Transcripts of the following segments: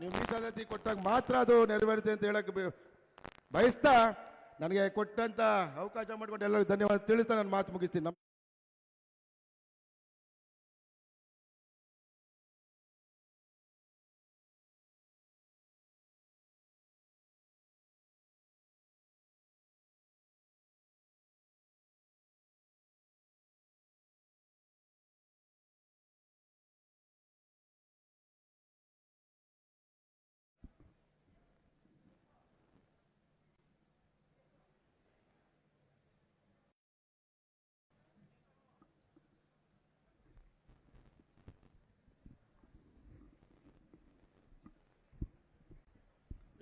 ನೀವು ಮೀಸಲಾತಿ ಕೊಟ್ಟಾಗ ಮಾತ್ರ ಅದು ನೆರವೇರುತ್ತೆ ಅಂತ ಹೇಳಕ್ಕೆ ಬಯಸ್ತಾ ನನಗೆ ಕೊಟ್ಟಂತ ಅವಕಾಶ ಮಾಡಿಕೊಂಡು ಎಲ್ಲರಿಗೂ ಧನ್ಯವಾದ ತಿಳಿಸ್ತಾ ನಾನು ಮಾತು ಮುಗಿಸ್ತೀನಿ.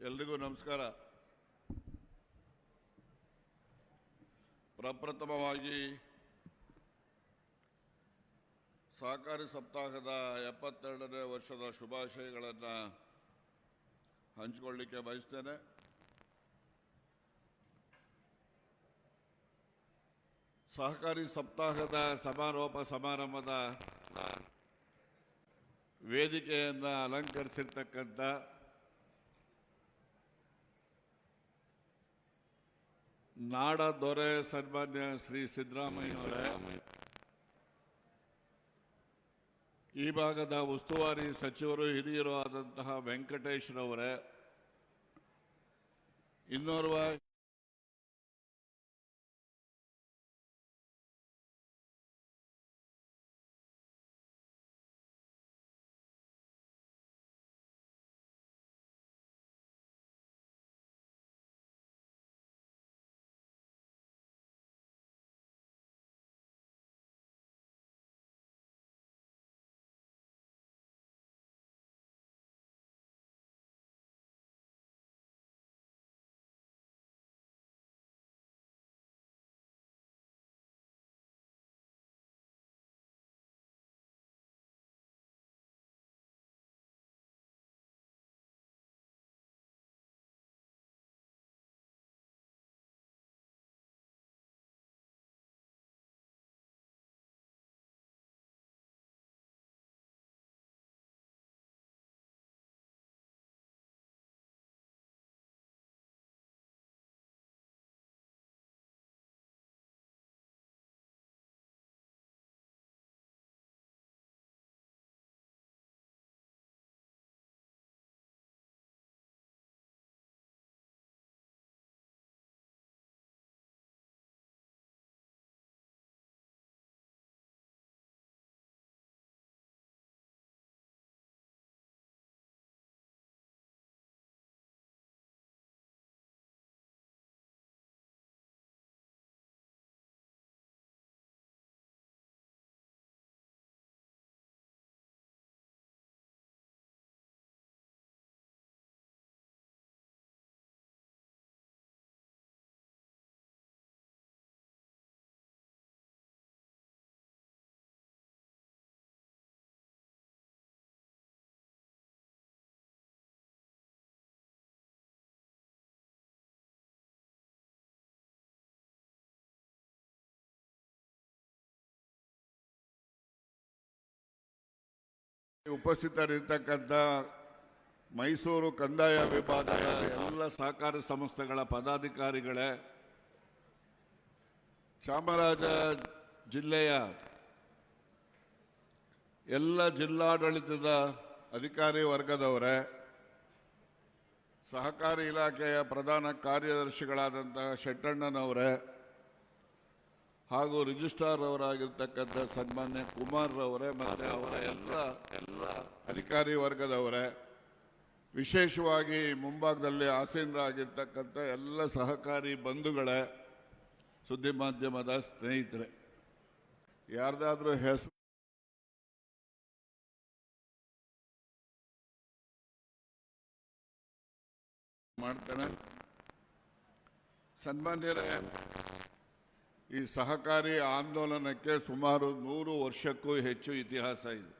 ಎಲ್ರಿಗೂ ನಮಸ್ಕಾರ. ಪ್ರಪ್ರಥಮವಾಗಿ ಸಹಕಾರಿ ಸಪ್ತಾಹದ 72ನೇ ವರ್ಷದ ಶುಭಾಶಯಗಳನ್ನು ಹಂಚಿಕೊಳ್ಳಿಕ್ಕೆ ಬಯಸ್ತೇನೆ. ಸಹಕಾರಿ ಸಪ್ತಾಹದ ಸಮಾರೋಪ ಸಮಾರಂಭದ ವೇದಿಕೆಯನ್ನು ಅಲಂಕರಿಸಿರ್ತಕ್ಕಂಥ ನಾಡ ದೊರೆ ಸನ್ಮಾನ್ಯ ಶ್ರೀ ಸಿದ್ದರಾಮಯ್ಯವರೇ, ಈ ಭಾಗದ ಉಸ್ತುವಾರಿ ಸಚಿವರು ಹಿರಿಯರು ಆದಂತಹ ವೆಂಕಟೇಶ್ರವರೇ, ಇನ್ನೋರ್ವ ಉಪಸ್ಥಿತರಿರ್ತಕ್ಕಂಥ ಮೈಸೂರು ಕಂದಾಯ ವಿಭಾಗದ ಎಲ್ಲ ಸಹಕಾರಿ ಸಂಸ್ಥೆಗಳ ಪದಾಧಿಕಾರಿಗಳೇ, ಚಾಮರಾಜ ಜಿಲ್ಲೆಯ ಎಲ್ಲ ಜಿಲ್ಲಾಡಳಿತದ ಅಧಿಕಾರಿ ವರ್ಗದವರೇ, ಸಹಕಾರಿ ಇಲಾಖೆಯ ಪ್ರಧಾನ ಕಾರ್ಯದರ್ಶಿಗಳಾದಂತಹ ಶೆಟ್ಟಣ್ಣನವರೇ ಹಾಗೂ ರಿಜಿಸ್ಟ್ರಾರ್ ಅವರಾಗಿರ್ತಕ್ಕಂಥ ಸನ್ಮಾನ್ಯ ಕುಮಾರ್ ಅವರೇ ಮತ್ತು ಅವರ ಎಲ್ಲ ಅಧಿಕಾರಿ ವರ್ಗದವರೇ, ವಿಶೇಷವಾಗಿ ಮುಂಭಾಗದಲ್ಲಿ ಆಸೀನರಾಗಿರ್ತಕ್ಕಂಥ ಎಲ್ಲ ಸಹಕಾರಿ ಬಂಧುಗಳೇ, ಸುದ್ದಿ ಮಾಧ್ಯಮದ ಸ್ನೇಹಿತರೆ, ಯಾರ್ದಾದ್ರೂ ಹೆಸರು ಮಾಡ್ತೇನೆ. ಸನ್ಮಾನ್ಯರೇ, ಈ ಸಹಕಾರಿ ಆಂದೋಲನಕ್ಕೆ ಸುಮಾರು 100 ವರ್ಷಕ್ಕೂ ಹೆಚ್ಚು ಇತಿಹಾಸ ಇದೆ.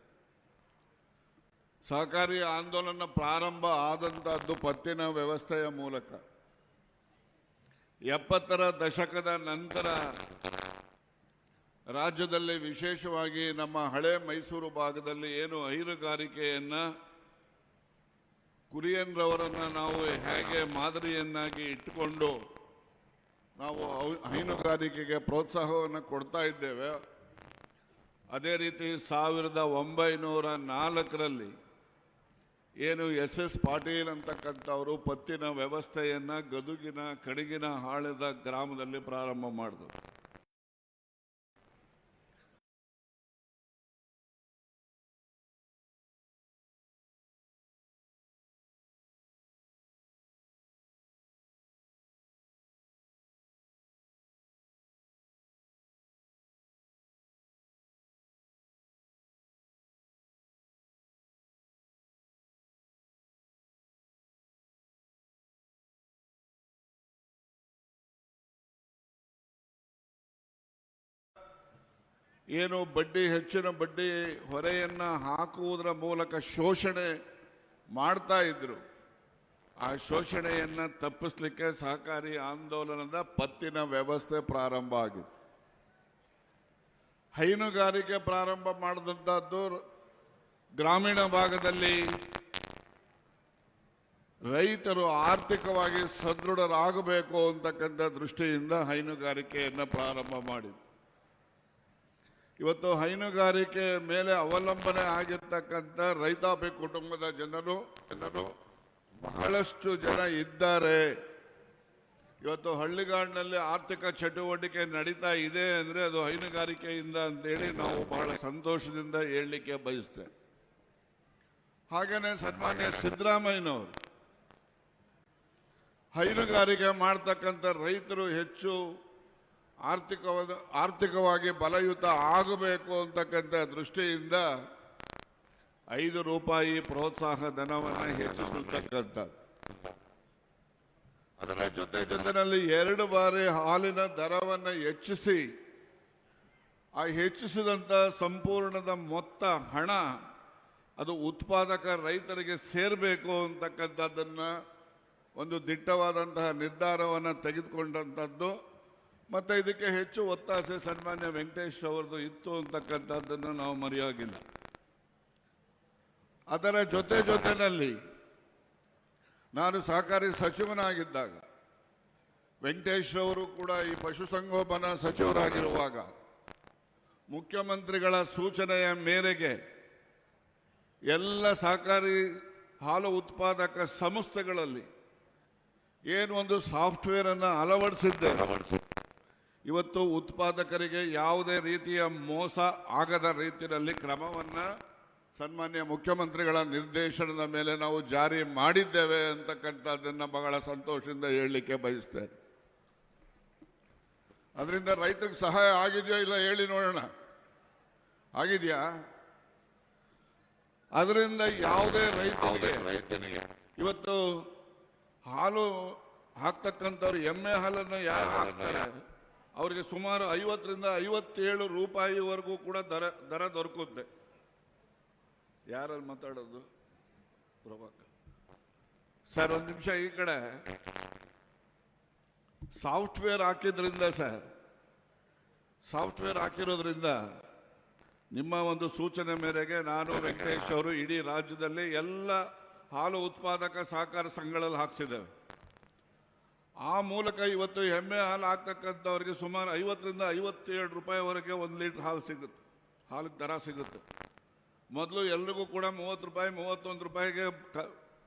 ಸಹಕಾರಿ ಆಂದೋಲನ ಪ್ರಾರಂಭ ಆದಂತಹದ್ದು ಪತ್ತಿನ ವ್ಯವಸ್ಥೆಯ ಮೂಲಕ. 70ರ ದಶಕದ ನಂತರ ರಾಜ್ಯದಲ್ಲಿ ವಿಶೇಷವಾಗಿ ನಮ್ಮ ಹಳೆ ಮೈಸೂರು ಭಾಗದಲ್ಲಿ ಏನು ಹೈನುಗಾರಿಕೆಯನ್ನ ಕುರಿಯನ್ರವರನ್ನು ನಾವು ಹೇಗೆ ಮಾದರಿಯನ್ನಾಗಿ ಇಟ್ಟುಕೊಂಡು ನಾವು ಹೈನುಗಾರಿಕೆಗೆ ಪ್ರೋತ್ಸಾಹವನ್ನು ಕೊಡ್ತಾ ಇದ್ದೇವೆ, ಅದೇ ರೀತಿ 1904ರಲ್ಲಿ ಏನು SS ಪಾಟೀಲ್ ಅಂತಕ್ಕಂಥವರು ಪತ್ತಿನ ವ್ಯವಸ್ಥೆಯನ್ನು ಗದುಗಿನ ಕಡಿಗಿನ ಹಾಳದ ಗ್ರಾಮದಲ್ಲಿ ಪ್ರಾರಂಭ ಮಾಡಿದ್ರು. ಏನು ಬಡ್ಡಿ ಹೆಚ್ಚಿನ ಬಡ್ಡಿ ಹೊರೆಯನ್ನು ಹಾಕುವುದರ ಮೂಲಕ ಶೋಷಣೆ ಮಾಡ್ತಾ ಇದ್ರು, ಆ ಶೋಷಣೆಯನ್ನು ತಪ್ಪಿಸಲಿಕ್ಕೆ ಸಹಕಾರಿ ಆಂದೋಲನದ ಪತ್ತಿನ ವ್ಯವಸ್ಥೆ ಪ್ರಾರಂಭ ಆಗಿದೆ. ಹೈನುಗಾರಿಕೆ ಪ್ರಾರಂಭ ಮಾಡಿದಂಥದ್ದು ಗ್ರಾಮೀಣ ಭಾಗದಲ್ಲಿ ರೈತರು ಆರ್ಥಿಕವಾಗಿ ಸದೃಢರಾಗಬೇಕು ಅಂತಕ್ಕಂಥ ದೃಷ್ಟಿಯಿಂದ ಹೈನುಗಾರಿಕೆಯನ್ನು ಪ್ರಾರಂಭ ಮಾಡಿದ್ರು. ಇವತ್ತು ಹೈನುಗಾರಿಕೆ ಮೇಲೆ ಅವಲಂಬನೆ ಆಗಿರ್ತಕ್ಕಂಥ ರೈತಾಪಿ ಕುಟುಂಬದ ಜನರು ಬಹಳಷ್ಟು ಜನ ಇದ್ದಾರೆ. ಇವತ್ತು ಹಳ್ಳಿಗಾಡಿನಲ್ಲಿ ಆರ್ಥಿಕ ಚಟುವಟಿಕೆ ನಡೀತಾ ಇದೆ ಅಂದರೆ ಅದು ಹೈನುಗಾರಿಕೆಯಿಂದ ಅಂತೇಳಿ ನಾವು ಬಹಳ ಸಂತೋಷದಿಂದ ಹೇಳಲಿಕ್ಕೆ ಬಯಸ್ತೇವೆ. ಹಾಗೇನೆ ಸನ್ಮಾನ್ಯ ಸಿದ್ದರಾಮಯ್ಯನವರು ಹೈನುಗಾರಿಕೆ ಮಾಡ್ತಕ್ಕಂಥ ರೈತರು ಹೆಚ್ಚು ಆರ್ಥಿಕವಾಗಿ ಬಲಯುತ ಆಗಬೇಕು ಅಂತಕ್ಕಂಥ ದೃಷ್ಟಿಯಿಂದ ₹5 ಪ್ರೋತ್ಸಾಹ ಧನವನ್ನು ಹೆಚ್ಚಿಸತಕ್ಕಂಥದ್ದು. ಅದರ ಜೊತೆಯಲ್ಲಿ 2 ಬಾರಿ ಹಾಲಿನ ದರವನ್ನು ಹೆಚ್ಚಿಸಿ ಆ ಹೆಚ್ಚಿಸಿದಂಥ ಸಂಪೂರ್ಣದ ಮೊತ್ತ ಹಣ ಅದು ಉತ್ಪಾದಕ ರೈತರಿಗೆ ಸೇರಬೇಕು ಅಂತಕ್ಕಂಥದ್ದನ್ನು ಒಂದು ದಿಟ್ಟವಾದಂತಹ ನಿರ್ಧಾರವನ್ನು ತೆಗೆದುಕೊಂಡಂಥದ್ದು. ಮತ್ತು ಇದಕ್ಕೆ ಹೆಚ್ಚು ಒತ್ತಾಸೆ ಸನ್ಮಾನ್ಯ ವೆಂಕಟೇಶ್ ಅವರದು ಇತ್ತು ಅಂತಕ್ಕಂಥದ್ದನ್ನು ನಾವು ಮರೆಯೋಗಿಲ್ಲ. ಅದರ ಜೊತೆಯಲ್ಲಿ ನಾನು ಸಹಕಾರಿ ಸಚಿವನಾಗಿದ್ದಾಗ ವೆಂಕಟೇಶ್ ಅವರು ಕೂಡ ಈ ಪಶುಸಂಗೋಪನಾ ಸಚಿವರಾಗಿರುವಾಗ ಮುಖ್ಯಮಂತ್ರಿಗಳ ಸೂಚನೆಯ ಮೇರೆಗೆ ಎಲ್ಲ ಸಹಕಾರಿ ಹಾಲು ಉತ್ಪಾದಕ ಸಂಸ್ಥೆಗಳಲ್ಲಿ ಏನು ಒಂದು ಸಾಫ್ಟ್ವೇರನ್ನು ಅಳವಡಿಸಿದ್ದೆ, ಇವತ್ತು ಉತ್ಪಾದಕರಿಗೆ ಯಾವುದೇ ರೀತಿಯ ಮೋಸ ಆಗದ ರೀತಿಯಲ್ಲಿ ಕ್ರಮವನ್ನು ಸನ್ಮಾನ್ಯ ಮುಖ್ಯಮಂತ್ರಿಗಳ ನಿರ್ದೇಶನದ ಮೇಲೆ ನಾವು ಜಾರಿ ಮಾಡಿದ್ದೇವೆ ಅಂತಕ್ಕಂಥದ್ದನ್ನು ಬಹಳ ಸಂತೋಷದಿಂದ ಹೇಳಲಿಕ್ಕೆ ಬಯಸ್ತೇನೆ. ಅದರಿಂದ ರೈತರಿಗೆ ಸಹಾಯ ಆಗಿದೆಯೋ ಇಲ್ಲ ಹೇಳಿ ನೋಡೋಣ. ಆಗಿದೆಯಾ? ಅದರಿಂದ ಯಾವುದೇ ರೈತನಿಗೆ ಇವತ್ತು ಹಾಲು ಹಾಕ್ತಕ್ಕಂಥವ್ರು ಎಮ್ಮೆ ಹಾಲನ್ನು ಯಾರು ಹಾಕ್ತಾರೆ ಅವರಿಗೆ ಸುಮಾರು ₹50 ರಿಂದ ₹57ವರೆಗೂ ಕೂಡ ದರ ದೊರಕುತ್ತೆ. ಯಾರಲ್ಲಿ ಮಾತಾಡೋದು? ಪ್ರಭಾಕರ್ ಸರ್, ಒಂದು ನಿಮಿಷ ಈ ಕಡೆ. ಸಾಫ್ಟ್ವೇರ್ ಹಾಕಿದ್ರಿಂದ ಸರ್, ಸಾಫ್ಟ್ವೇರ್ ಹಾಕಿರೋದ್ರಿಂದ ನಿಮ್ಮ ಒಂದು ಸೂಚನೆ ಮೇರೆಗೆ ನಾನು ವೆಂಕಟೇಶ್ ಅವರು ಇಡೀ ರಾಜ್ಯದಲ್ಲಿ ಎಲ್ಲ ಹಾಲು ಉತ್ಪಾದಕ ಸಹಕಾರ ಸಂಘಗಳಲ್ಲಿ ಹಾಕ್ಸಿದ್ದೇವೆ. ಆ ಮೂಲಕ ಇವತ್ತು ಎಮ್ಮೆ ಹಾಲು ಹಾಕ್ತಕ್ಕಂಥವ್ರಿಗೆ ಸುಮಾರು ₹50 ರಿಂದ ₹57ವರೆಗೆ 1 ಲೀಟರ್ ಹಾಲು ಸಿಗುತ್ತೆ, ಹಾಲಿಗೆ ದರ ಸಿಗುತ್ತೆ. ಮೊದಲು ಎಲ್ರಿಗೂ ಕೂಡ ₹30, ₹31ಗೆ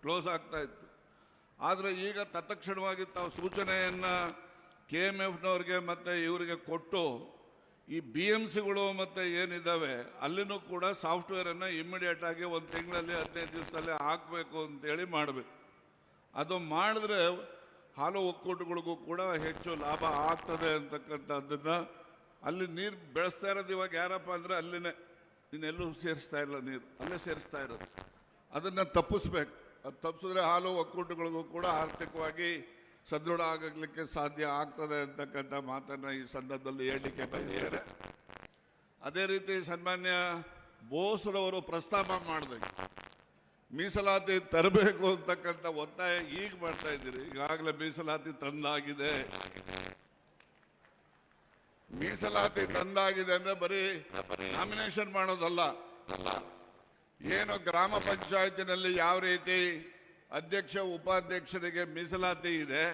ಕ್ಲೋಸ್ ಆಗ್ತಾ ಇತ್ತು. ಆದರೆ ಈಗ ತತ್ಕ್ಷಣವಾಗಿ ತಾವು ಸೂಚನೆಯನ್ನು KMFನವ್ರಿಗೆ ಮತ್ತು ಇವರಿಗೆ ಕೊಟ್ಟು ಈ BMCಗಳು ಮತ್ತು ಏನಿದ್ದಾವೆ ಅಲ್ಲಿನೂ ಕೂಡ ಸಾಫ್ಟ್ವೇರನ್ನು ಇಮ್ಮಿಡಿಯೇಟ್ ಆಗಿ 1 ತಿಂಗಳಲ್ಲಿ 15 ದಿವಸದಲ್ಲಿ ಹಾಕಬೇಕು ಅಂತೇಳಿ ಮಾಡಬೇಕು. ಅದು ಮಾಡಿದ್ರೆ ಹಾಲು ಒಕ್ಕೂಟಗಳಿಗೂ ಕೂಡ ಹೆಚ್ಚು ಲಾಭ ಆಗ್ತದೆ ಅಂತಕ್ಕಂಥದ್ದನ್ನು. ಅಲ್ಲಿ ನೀರು ಬೆಳೆಸ್ತಾ ಇರೋದು ಇವಾಗ ಯಾರಪ್ಪ ಅಂದರೆ ಅಲ್ಲಿನೇ, ಇನ್ನೆಲ್ಲೂ ಸೇರಿಸ್ತಾ ಇಲ್ಲ, ನೀರು ಅಲ್ಲೇ ಸೇರಿಸ್ತಾ ಇರೋದು. ಅದನ್ನು ತಪ್ಪಿಸ್ಬೇಕು. ಅದು ತಪ್ಪಿಸಿದ್ರೆ ಹಾಲು ಒಕ್ಕೂಟಗಳಿಗೂ ಕೂಡ ಆರ್ಥಿಕವಾಗಿ ಸದೃಢ ಆಗಲಿಕ್ಕೆ ಸಾಧ್ಯ ಆಗ್ತದೆ ಅಂತಕ್ಕಂಥ ಮಾತನ್ನು ಈ ಸಂದರ್ಭದಲ್ಲಿ ಹೇಳಲಿಕ್ಕೆ ಬಯಸಿದ್ದಾರೆ. ಅದೇ ರೀತಿ ಸನ್ಮಾನ್ಯ ಬೋಸ್ರವರು ಪ್ರಸ್ತಾಪ ಮಾಡಿದಾಗ ಮೀಸಲಾತಿ ತರಬೇಕು ಅಂತಕ್ಕಂಥ ಒತ್ತಾಯ ಈಗ ಮಾಡ್ತಾ ಇದ್ದೀರಿ. ಈಗಾಗಲೇ ಮೀಸಲಾತಿ ತಂದಾಗಿದೆ. ಮೀಸಲಾತಿ ತಂದಾಗಿದೆ ಅಂದ್ರೆ ಬರೀ ನಾಮಿನೇಷನ್ ಮಾಡೋದಲ್ಲ, ಏನು ಗ್ರಾಮ ಪಂಚಾಯತಿನಲ್ಲಿ ಯಾವ ರೀತಿ ಅಧ್ಯಕ್ಷ ಉಪಾಧ್ಯಕ್ಷರಿಗೆ ಮೀಸಲಾತಿ ಇದೆ.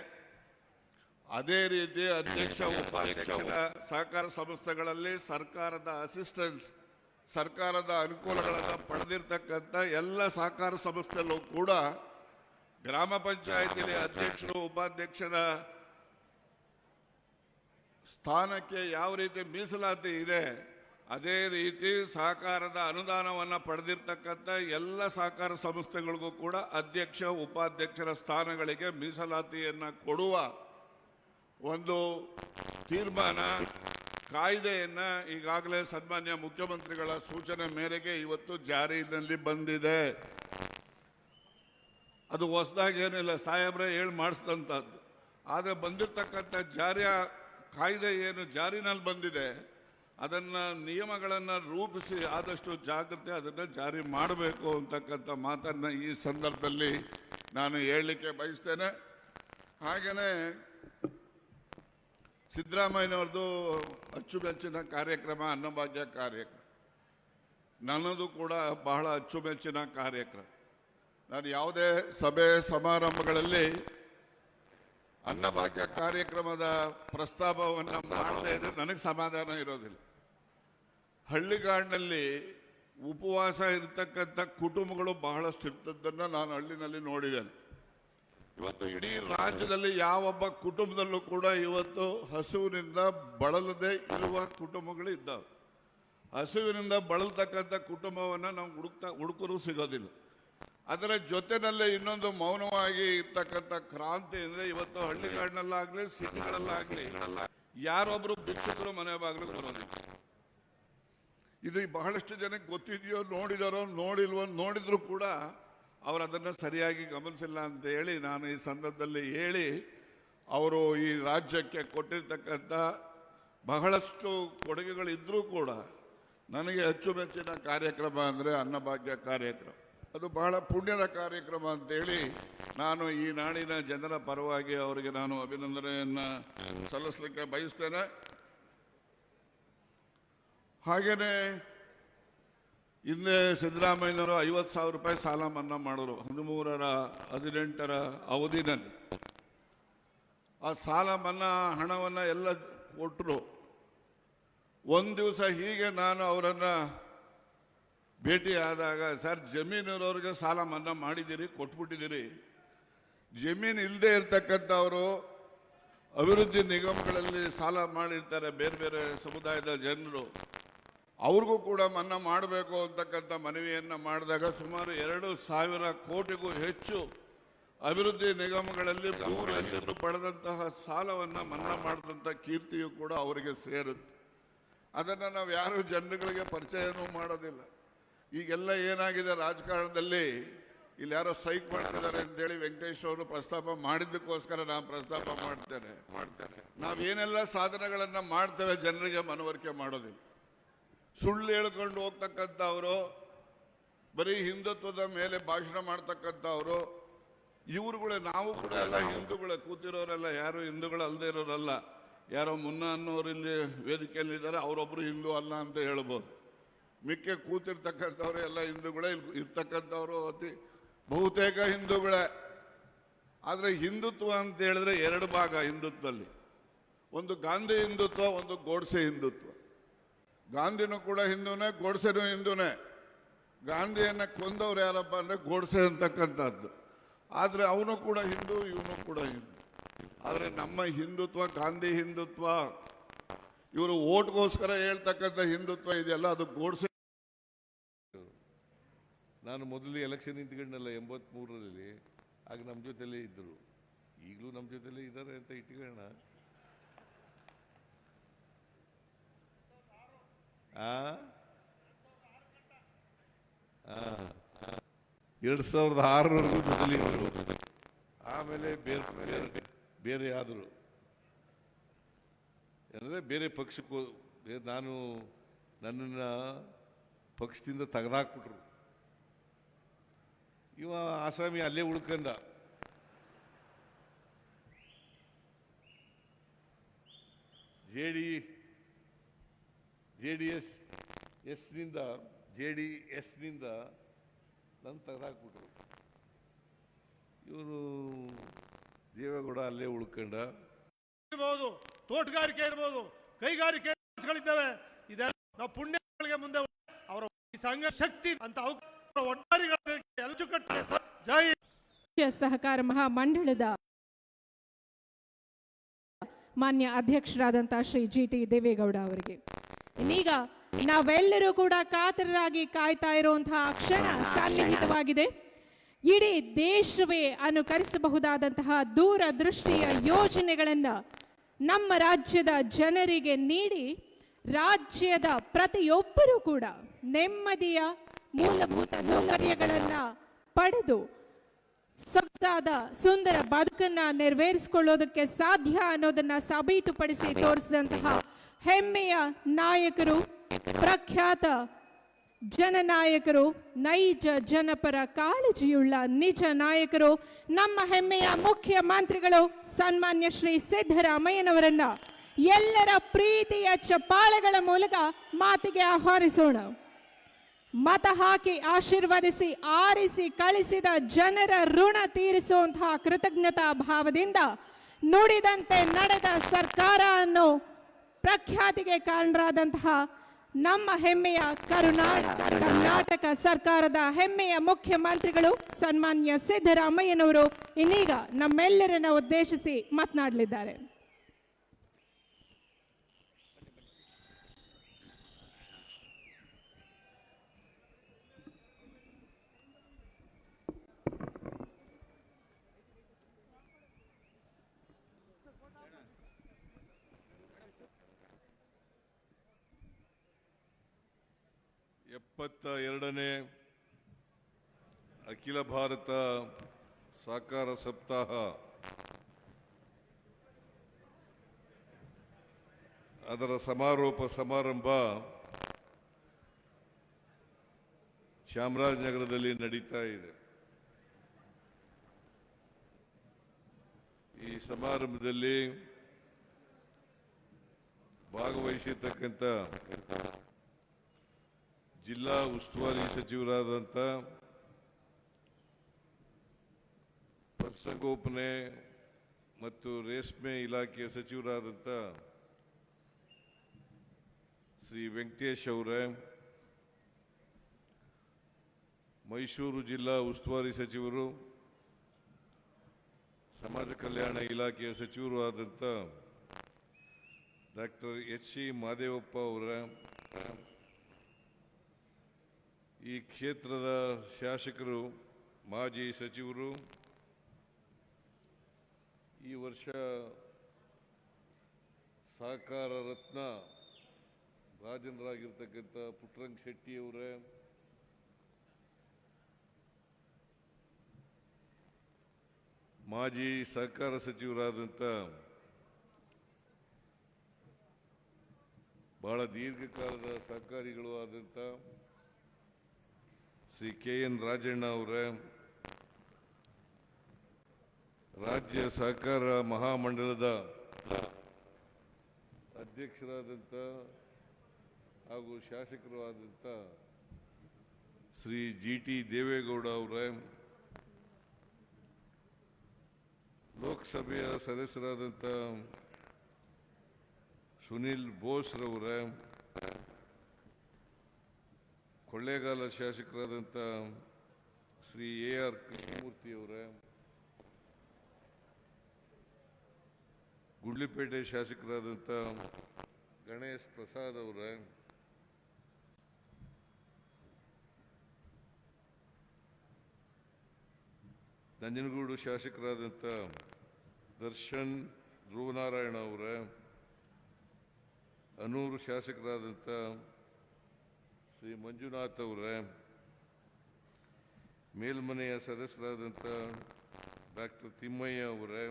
ಅದೇ ರೀತಿ ಅಧ್ಯಕ್ಷ ಉಪಾಧ್ಯಕ್ಷರ ಸಹಕಾರ ಸಂಸ್ಥೆಗಳಲ್ಲಿ ಸರ್ಕಾರದ ಅಸಿಸ್ಟೆನ್ಸ್, ಸರ್ಕಾರದ ಅನುಕೂಲಗಳನ್ನು ಪಡೆದಿರ್ತಕ್ಕಂಥ ಎಲ್ಲ ಸಹಕಾರ ಸಂಸ್ಥೆಯಲ್ಲೂ ಕೂಡ ಗ್ರಾಮ ಪಂಚಾಯತಿಲಿ ಅಧ್ಯಕ್ಷರು ಉಪಾಧ್ಯಕ್ಷರ ಸ್ಥಾನಕ್ಕೆ ಯಾವ ರೀತಿ ಮೀಸಲಾತಿ ಇದೆ, ಅದೇ ರೀತಿ ಸಹಕಾರದ ಅನುದಾನವನ್ನು ಪಡೆದಿರ್ತಕ್ಕಂಥ ಎಲ್ಲ ಸಹಕಾರ ಸಂಸ್ಥೆಗಳಿಗೂ ಕೂಡ ಅಧ್ಯಕ್ಷ ಉಪಾಧ್ಯಕ್ಷರ ಸ್ಥಾನಗಳಿಗೆ ಮೀಸಲಾತಿಯನ್ನು ಕೊಡುವ ಒಂದು ತೀರ್ಮಾನ, ಕಾಯ್ದೆಯನ್ನ ಈಗಾಗಲೇ ಸನ್ಮಾನ್ಯ ಮುಖ್ಯಮಂತ್ರಿಗಳ ಸೂಚನೆ ಮೇರೆಗೆ ಇವತ್ತು ಜಾರಿಯಲ್ಲಿ ಬಂದಿದೆ. ಅದು ಹೊಸದಾಗಿ ಏನಿಲ್ಲ, ಸಾಹೇಬ್ರೆ ಹೇಳಿ ಮಾಡಿಸಿದಂಥದ್ದು. ಆದರೆ ಬಂದಿರತಕ್ಕಂಥ ಕಾಯ್ದೆ ಏನು ಜಾರಿನಲ್ಲಿ ಬಂದಿದೆ, ಅದನ್ನು ನಿಯಮಗಳನ್ನು ರೂಪಿಸಿ ಆದಷ್ಟು ಜಾಗ್ರತೆ ಅದನ್ನು ಜಾರಿ ಮಾಡಬೇಕು ಅಂತಕ್ಕಂಥ ಮಾತನ್ನು ಈ ಸಂದರ್ಭದಲ್ಲಿ ನಾನು ಹೇಳಲಿಕ್ಕೆ ಬಯಸ್ತೇನೆ. ಹಾಗೆಯೇ ಸಿದ್ದರಾಮಯ್ಯನವ್ರದ್ದು ಅಚ್ಚುಮೆಚ್ಚಿನ ಕಾರ್ಯಕ್ರಮ ಅನ್ನಭಾಗ್ಯ ಕಾರ್ಯಕ್ರಮ, ನನ್ನದು ಕೂಡ ಬಹಳ ಅಚ್ಚುಮೆಚ್ಚಿನ ಕಾರ್ಯಕ್ರಮ. ನಾನು ಯಾವುದೇ ಸಭೆ ಸಮಾರಂಭಗಳಲ್ಲಿ ಅನ್ನಭಾಗ್ಯ ಕಾರ್ಯಕ್ರಮದ ಪ್ರಸ್ತಾಪವನ್ನು ಮಾಡದೇ ಇದ್ರೆ ನನಗೆ ಸಮಾಧಾನ ಇರೋದಿಲ್ಲ. ಹಳ್ಳಿಗಾಡಿನಲ್ಲಿ ಉಪವಾಸ ಇರತಕ್ಕಂಥ ಕುಟುಂಬಗಳು ಬಹಳಷ್ಟು ಇರ್ತದ್ದನ್ನು ನಾನು ಹಳ್ಳಿನಲ್ಲಿ ನೋಡಿದ್ದೇನೆ. ಇವತ್ತು ಇಡೀ ರಾಜ್ಯದಲ್ಲಿ ಯಾವೊಬ್ಬ ಕುಟುಂಬದಲ್ಲೂ ಕೂಡ ಇವತ್ತು ಹಸುವಿನಿಂದ ಬಳಲದೆ ಇರುವ ಕುಟುಂಬಗಳು ಇದ್ದಾವೆ. ಹಸುವಿನಿಂದ ಬಳಲ್ತಕ್ಕಂಥ ಕುಟುಂಬವನ್ನು ನಾವು ಹುಡುಕರು ಸಿಗೋದಿಲ್ಲ. ಅದರ ಜೊತೆನಲ್ಲೇ ಇನ್ನೊಂದು ಮೌನವಾಗಿ ಇರ್ತಕ್ಕಂಥ ಕ್ರಾಂತಿ ಅಂದರೆ ಇವತ್ತು ಹಳ್ಳಿಗಾಡಿನಲ್ಲಾಗಲಿ ಸಿಟಿಗಳಲ್ಲಾಗಲಿ ಯಾರೊಬ್ಬರು ಭಿಕ್ಷುಕರು ಮನೆ ಬಾಗಿಲು ಬರೋದಿಲ್ಲ. ಇದು ಬಹಳಷ್ಟು ಜನಕ್ಕೆ ಗೊತ್ತಿದೆಯೋ, ನೋಡಿದಾರೋ ನೋಡಿಲ್ವೋ, ನೋಡಿದ್ರು ಕೂಡ ಅವರು ಅದನ್ನು ಸರಿಯಾಗಿ ಗಮನಿಸಿಲ್ಲ ಅಂತ ಹೇಳಿ ನಾನು ಈ ಸಂದರ್ಭದಲ್ಲಿ ಹೇಳಿ, ಅವರು ಈ ರಾಜ್ಯಕ್ಕೆ ಕೊಟ್ಟಿರ್ತಕ್ಕಂಥ ಬಹಳಷ್ಟು ಕೊಡುಗೆಗಳಿದ್ರೂ ಕೂಡ ನನಗೆ ಅಚ್ಚುಮೆಚ್ಚಿನ ಕಾರ್ಯಕ್ರಮ ಅಂದರೆ ಅನ್ನಭಾಗ್ಯ ಕಾರ್ಯಕ್ರಮ. ಅದು ಬಹಳ ಪುಣ್ಯದ ಕಾರ್ಯಕ್ರಮ ಅಂತೇಳಿ ನಾನು ಈ ನಾಡಿನ ಜನರ ಪರವಾಗಿ ಅವರಿಗೆ ನಾನು ಅಭಿನಂದನೆಯನ್ನು ಸಲ್ಲಿಸಲಿಕ್ಕೆ ಬಯಸ್ತೇನೆ. ಹಾಗೆಯೇ ಹಿಂದೆ ಸಿದ್ದರಾಮಯ್ಯನವರು 50,000 ರೂಪಾಯಿ ಸಾಲ ಮನ್ನಾ ಮಾಡೋರು 13-18 ಅವಧಿನಲ್ಲಿ. ಆ ಸಾಲ ಮನ್ನಾ ಹಣವನ್ನು ಎಲ್ಲ ಕೊಟ್ಟರು. ಒಂದು ದಿವಸ ಹೀಗೆ ನಾನು ಅವರನ್ನು ಭೇಟಿ ಆದಾಗ, ಸರ್ ಜಮೀನಿರೋರಿಗೆ ಸಾಲ ಮನ್ನಾ ಮಾಡಿದ್ದೀರಿ, ಕೊಟ್ಬಿಟ್ಟಿದ್ದೀರಿ, ಜಮೀನು ಇಲ್ಲದೆ ಇರ್ತಕ್ಕಂಥವರು ಅಭಿವೃದ್ಧಿ ನಿಗಮಗಳಲ್ಲಿ ಸಾಲ ಮಾಡಿರ್ತಾರೆ ಬೇರೆ ಬೇರೆ ಸಮುದಾಯದ ಜನರು, ಅವ್ರಿಗೂ ಕೂಡ ಮನ್ನಾ ಮಾಡಬೇಕು ಅಂತಕ್ಕಂಥ ಮನವಿಯನ್ನು ಮಾಡಿದಾಗ ಸುಮಾರು 2,000 ಕೋಟಿಗೂ ಹೆಚ್ಚು ಅಭಿವೃದ್ಧಿ ನಿಗಮಗಳಲ್ಲಿ ಭೂ ರೈತರು ಪಡೆದಂತಹ ಸಾಲವನ್ನು ಮನ್ನಾ ಮಾಡಿದಂಥ ಕೀರ್ತಿಯು ಕೂಡ ಅವರಿಗೆ ಸೇರುತ್ತೆ. ಅದನ್ನು ನಾವು ಯಾರು ಜನರುಗಳಿಗೆ ಪರಿಚಯನೂ ಮಾಡೋದಿಲ್ಲ. ಈಗೆಲ್ಲ ಏನಾಗಿದೆ ರಾಜಕಾರಣದಲ್ಲಿ, ಇಲ್ಲಿ ಯಾರೋ ಸ್ಟ್ರೈಕ್ ಮಾಡ್ತಿದ್ದಾರೆ ಅಂತೇಳಿ ವೆಂಕಟೇಶ್ ಅವರು ಪ್ರಸ್ತಾಪ ಮಾಡಿದ್ದಕ್ಕೋಸ್ಕರ ನಾನು ಪ್ರಸ್ತಾಪ ಮಾಡ್ತೇನೆ. ನಾವೇನೆಲ್ಲ ಸಾಧನೆಗಳನ್ನು ಮಾಡ್ತೇವೆ ಜನರಿಗೆ ಮನವರಿಕೆ ಮಾಡೋದಿಲ್ಲ. ಸುಳ್ಳು ಹೇಳ್ಕೊಂಡು ಹೋಗ್ತಕ್ಕಂಥವರು, ಬರೀ ಹಿಂದುತ್ವದ ಮೇಲೆ ಭಾಷಣ ಮಾಡ್ತಕ್ಕಂಥವ್ರು ಇವ್ರುಗಳೇ. ನಾವು ಕೂಡ ಎಲ್ಲ ಹಿಂದೂಗಳೇ, ಕೂತಿರೋರೆಲ್ಲ ಯಾರು ಹಿಂದೂಗಳು ಅಲ್ಲದೆ ಇರೋರಲ್ಲ. ಯಾರೋ ಮುನ್ನ ಅನ್ನೋರು ಇಲ್ಲಿ ವೇದಿಕೆಯಲ್ಲಿದ್ದಾರೆ, ಅವರೊಬ್ಬರು ಹಿಂದೂ ಅಲ್ಲ ಅಂತ ಹೇಳ್ಬೋದು. ಮಿಕ್ಕ ಕೂತಿರ್ತಕ್ಕಂಥವ್ರು ಎಲ್ಲ ಹಿಂದೂಗಳೇ, ಇರ್ತಕ್ಕಂಥವ್ರು ಬಹುತೇಕ ಹಿಂದೂಗಳೇ. ಆದರೆ ಹಿಂದುತ್ವ ಅಂತ ಹೇಳಿದ್ರೆ 2 ಭಾಗ ಹಿಂದುತ್ವದಲ್ಲಿ. ಒಂದು ಗಾಂಧಿ ಹಿಂದುತ್ವ, ಒಂದು ಗೋಡ್ಸೆ ಹಿಂದುತ್ವ. ಗಾಂಧಿನೂ ಕೂಡ ಹಿಂದೂನೇ, ಗೋಡ್ಸೆನೂ ಹಿಂದೂನೇ. ಗಾಂಧಿಯನ್ನು ಕೊಂದವ್ರು ಯಾರಪ್ಪ ಅಂದರೆ ಗೋಡ್ಸೆ ಅಂತಕ್ಕಂಥದ್ದು. ಆದರೆ ಅವನು ಕೂಡ ಹಿಂದೂ, ಇವನು ಕೂಡ ಹಿಂದೂ. ಆದರೆ ನಮ್ಮ ಹಿಂದುತ್ವ ಗಾಂಧಿ ಹಿಂದುತ್ವ, ಇವರು ಓಟ್ಗೋಸ್ಕರ ಹೇಳ್ತಕ್ಕಂಥ ಹಿಂದುತ್ವ ಇದೆಯಲ್ಲ, ಅದು ಗೋಡ್ಸೆ. ನಾನು ಮೊದಲು ಎಲೆಕ್ಷನ್ ನಿಂತ್ಕೊಂಡಲ್ಲ 83ರಲ್ಲಿ, ಆಗ ನಮ್ಮ ಜೊತೆಲೇ ಇದ್ದರು, ಈಗಲೂ ನಮ್ಮ ಜೊತೆಲೇ ಇದ್ದಾರೆ ಅಂತ ಇಟ್ಕೊಳ್ಳೋಣ. 2006ವರೆಗೂ ಜೊತೆಲಿ ಇದ್ದರು. ಆಮೇಲೆ ಬೇರೆ ಆದರು, ಅಂದರೆ ಬೇರೆ ಪಕ್ಷಕ್ಕೂ. ನಾನು ನನ್ನನ್ನು ಪಕ್ಷದಿಂದ ತೆಗೆದಾಕ್ಬಿಟ್ರು. ಇವ ಆಸಾಮಿ ಅಲ್ಲೇ ಉಳ್ಕಂದ. ಜೆ ಡಿ ಎಸ್ನಿಂದ ನನ್ನ ತೆಗೆದಾಕ್ಬಿಟ್ರು. ದೇವೇಗೌಡ ಅಲ್ಲೇ ಉಳ್ಕೊಂಡ. ಇರ್ಬೋದು, ತೋಟಗಾರಿಕೆ ಇರ್ಬೋದು, ಕೈಗಾರಿಕೆ ಗಳಿದ್ದಾವೆ. ಇದೆಲ್ಲ ನಾವು ಪುಣ್ಯಗಳಿಗೆ ಮುಂದೆ ಅವರ ಸಂಘ ಶಕ್ತಿ ಅಂತ ಒಟ್ಟಾರೆ ಜೈ ಸಹಕಾರ ಮಹಾಮಂಡಳದ ಮಾನ್ಯ ಅಧ್ಯಕ್ಷರಾದಂತಹ ಶ್ರೀ GT ದೇವೇಗೌಡ ಅವರಿಗೆ ಇನ್ನೀಗ ನಾವೆಲ್ಲರೂ ಕೂಡ ಕಾತರರಾಗಿ ಕಾಯ್ತಾ ಇರುವಂತಹ ಕ್ಷಣ ಸನ್ನಿಹಿತವಾಗಿದೆ. ಇಡೀ ದೇಶವೇ ಅನುಕರಿಸಬಹುದಾದಂತಹ ದೂರದೃಷ್ಟಿಯ ಯೋಜನೆಗಳನ್ನು ನಮ್ಮ ರಾಜ್ಯದ ಜನರಿಗೆ ನೀಡಿ ರಾಜ್ಯದ ಪ್ರತಿಯೊಬ್ಬರೂ ಕೂಡ ನೆಮ್ಮದಿಯ ಮೂಲಭೂತ ಸೌಕರ್ಯಗಳನ್ನು ಪಡೆದು ಸೊಗಸಾದ ಸುಂದರ ಬದುಕನ್ನ ನೆರವೇರಿಸಿಕೊಳ್ಳೋದಕ್ಕೆ ಸಾಧ್ಯ ಅನ್ನೋದನ್ನ ಸಾಬೀತುಪಡಿಸಿ ತೋರಿಸಿದಂತಹ ಹೆಮ್ಮೆಯ ನಾಯಕರು, ಪ್ರಖ್ಯಾತ ಜನನಾಯಕರು, ನೈಜ ಜನಪರ ಕಾಳಜಿಯುಳ್ಳ ನಿಜ ನಾಯಕರು, ನಮ್ಮ ಹೆಮ್ಮೆಯ ಮುಖ್ಯಮಂತ್ರಿಗಳು ಸನ್ಮಾನ್ಯ ಶ್ರೀ ಸಿದ್ದರಾಮಯ್ಯನವರನ್ನ ಎಲ್ಲರ ಪ್ರೀತಿಯ ಚಪ್ಪಾಳೆಗಳ ಮೂಲಕ ಮಾತಿಗೆ ಆಹ್ವಾನಿಸೋಣ. ಮತ ಹಾಕಿ ಆಶೀರ್ವದಿಸಿ ಆರಿಸಿ ಕಳಿಸಿದ ಜನರ ಋಣ ತೀರಿಸುವಂತಹ ಕೃತಜ್ಞತಾ ಭಾವದಿಂದ ನುಡಿದಂತೆ ನಡೆದ ಸರ್ಕಾರ ಅನ್ನೋ ಪ್ರಖ್ಯಾತಿಗೆ ಕಾರಣರಾದಂತಹ ನಮ್ಮ ಹೆಮ್ಮೆಯ ಕರ್ನಾಟಕ ಸರ್ಕಾರದ ಹೆಮ್ಮೆಯ ಮುಖ್ಯಮಂತ್ರಿಗಳು ಸನ್ಮಾನ್ಯ ಸಿದ್ದರಾಮಯ್ಯನವರು ಇನ್ನೀಗ ನಮ್ಮೆಲ್ಲರನ್ನ ಉದ್ದೇಶಿಸಿ ಮಾತನಾಡಲಿದ್ದಾರೆ. ನೇ ಅಖಿಲ ಭಾರತ ಸಹಕಾರ ಸಪ್ತಾಹ ಅದರ ಸಮಾರೋಪ ಸಮಾರಂಭ ಚಾಮರಾಜನಗರದಲ್ಲಿ ನಡೀತಾ ಇದೆ. ಈ ಸಮಾರಂಭದಲ್ಲಿ ಭಾಗವಹಿಸಿರ್ತಕ್ಕಂಥ ಜಿಲ್ಲಾ ಉಸ್ತುವಾರಿ ಸಚಿವರಾದಂಥ ಪಶುಸಂಗೋಪನೆ ಮತ್ತು ರೇಷ್ಮೆ ಇಲಾಖೆಯ ಸಚಿವರಾದಂಥ ಶ್ರೀ ವೆಂಕಟೇಶ್ ಅವರೇ, ಮೈಸೂರು ಜಿಲ್ಲಾ ಉಸ್ತುವಾರಿ ಸಚಿವರು, ಸಮಾಜ ಕಲ್ಯಾಣ ಇಲಾಖೆಯ ಸಚಿವರು ಆದಂಥ ಡಾಕ್ಟರ್ H. ಸಿ. ಮಾದೇವಪ್ಪ ಅವರ, ಈ ಕ್ಷೇತ್ರದ ಶಾಸಕರು, ಮಾಜಿ ಸಚಿವರು, ಈ ವರ್ಷ ಸಹಕಾರ ರತ್ನ ರಾಜನರಾಗಿರ್ತಕ್ಕಂಥ ಪುಟ್ಟರಂಗ ಶೆಟ್ಟಿಯವರೇ, ಮಾಜಿ ಸಹಕಾರ ಸಚಿವರಾದಂಥ ಬಹಳ ದೀರ್ಘಕಾಲದ ಸಹಕಾರಿಗಳು ಆದಂಥ ಶ್ರೀ KN ರಾಜಣ್ಣ ಅವರೇ, ರಾಜ್ಯ ಸಹಕಾರ ಮಹಾಮಂಡಲದ ಅಧ್ಯಕ್ಷರಾದಂಥ ಹಾಗೂ ಶಾಸಕರು ಆದಂಥ ಶ್ರೀ GT ದೇವೇಗೌಡ ಅವರೇ, ಲೋಕಸಭೆಯ ಸದಸ್ಯರಾದಂಥ ಸುನಿಲ್ ಬೋಸ್ರವರೇ, ಕೊಳ್ಳೇಗಾಲ ಶಾಸಕರಾದಂಥ ಶ್ರೀ AR ಕೃಷ್ಣಮೂರ್ತಿಯವರೇ, ಗುಂಡ್ಲುಪೇಟೆ ಶಾಸಕರಾದಂಥ ಗಣೇಶ್ ಪ್ರಸಾದ್ ಅವರೇ, ನಂಜನಗೂಡು ಶಾಸಕರಾದಂಥ ದರ್ಶನ್ ಧ್ರುವನಾರಾಯಣ ಅವರೇ, ಅನೂರು ಶಾಸಕರಾದಂಥ ಶ್ರೀ ಮಂಜುನಾಥ್ ಅವರೇ, ಮೇಲ್ಮನೆಯ ಸದಸ್ಯರಾದಂಥ ಡಾಕ್ಟರ್ ತಿಮ್ಮಯ್ಯ ಅವರೇ,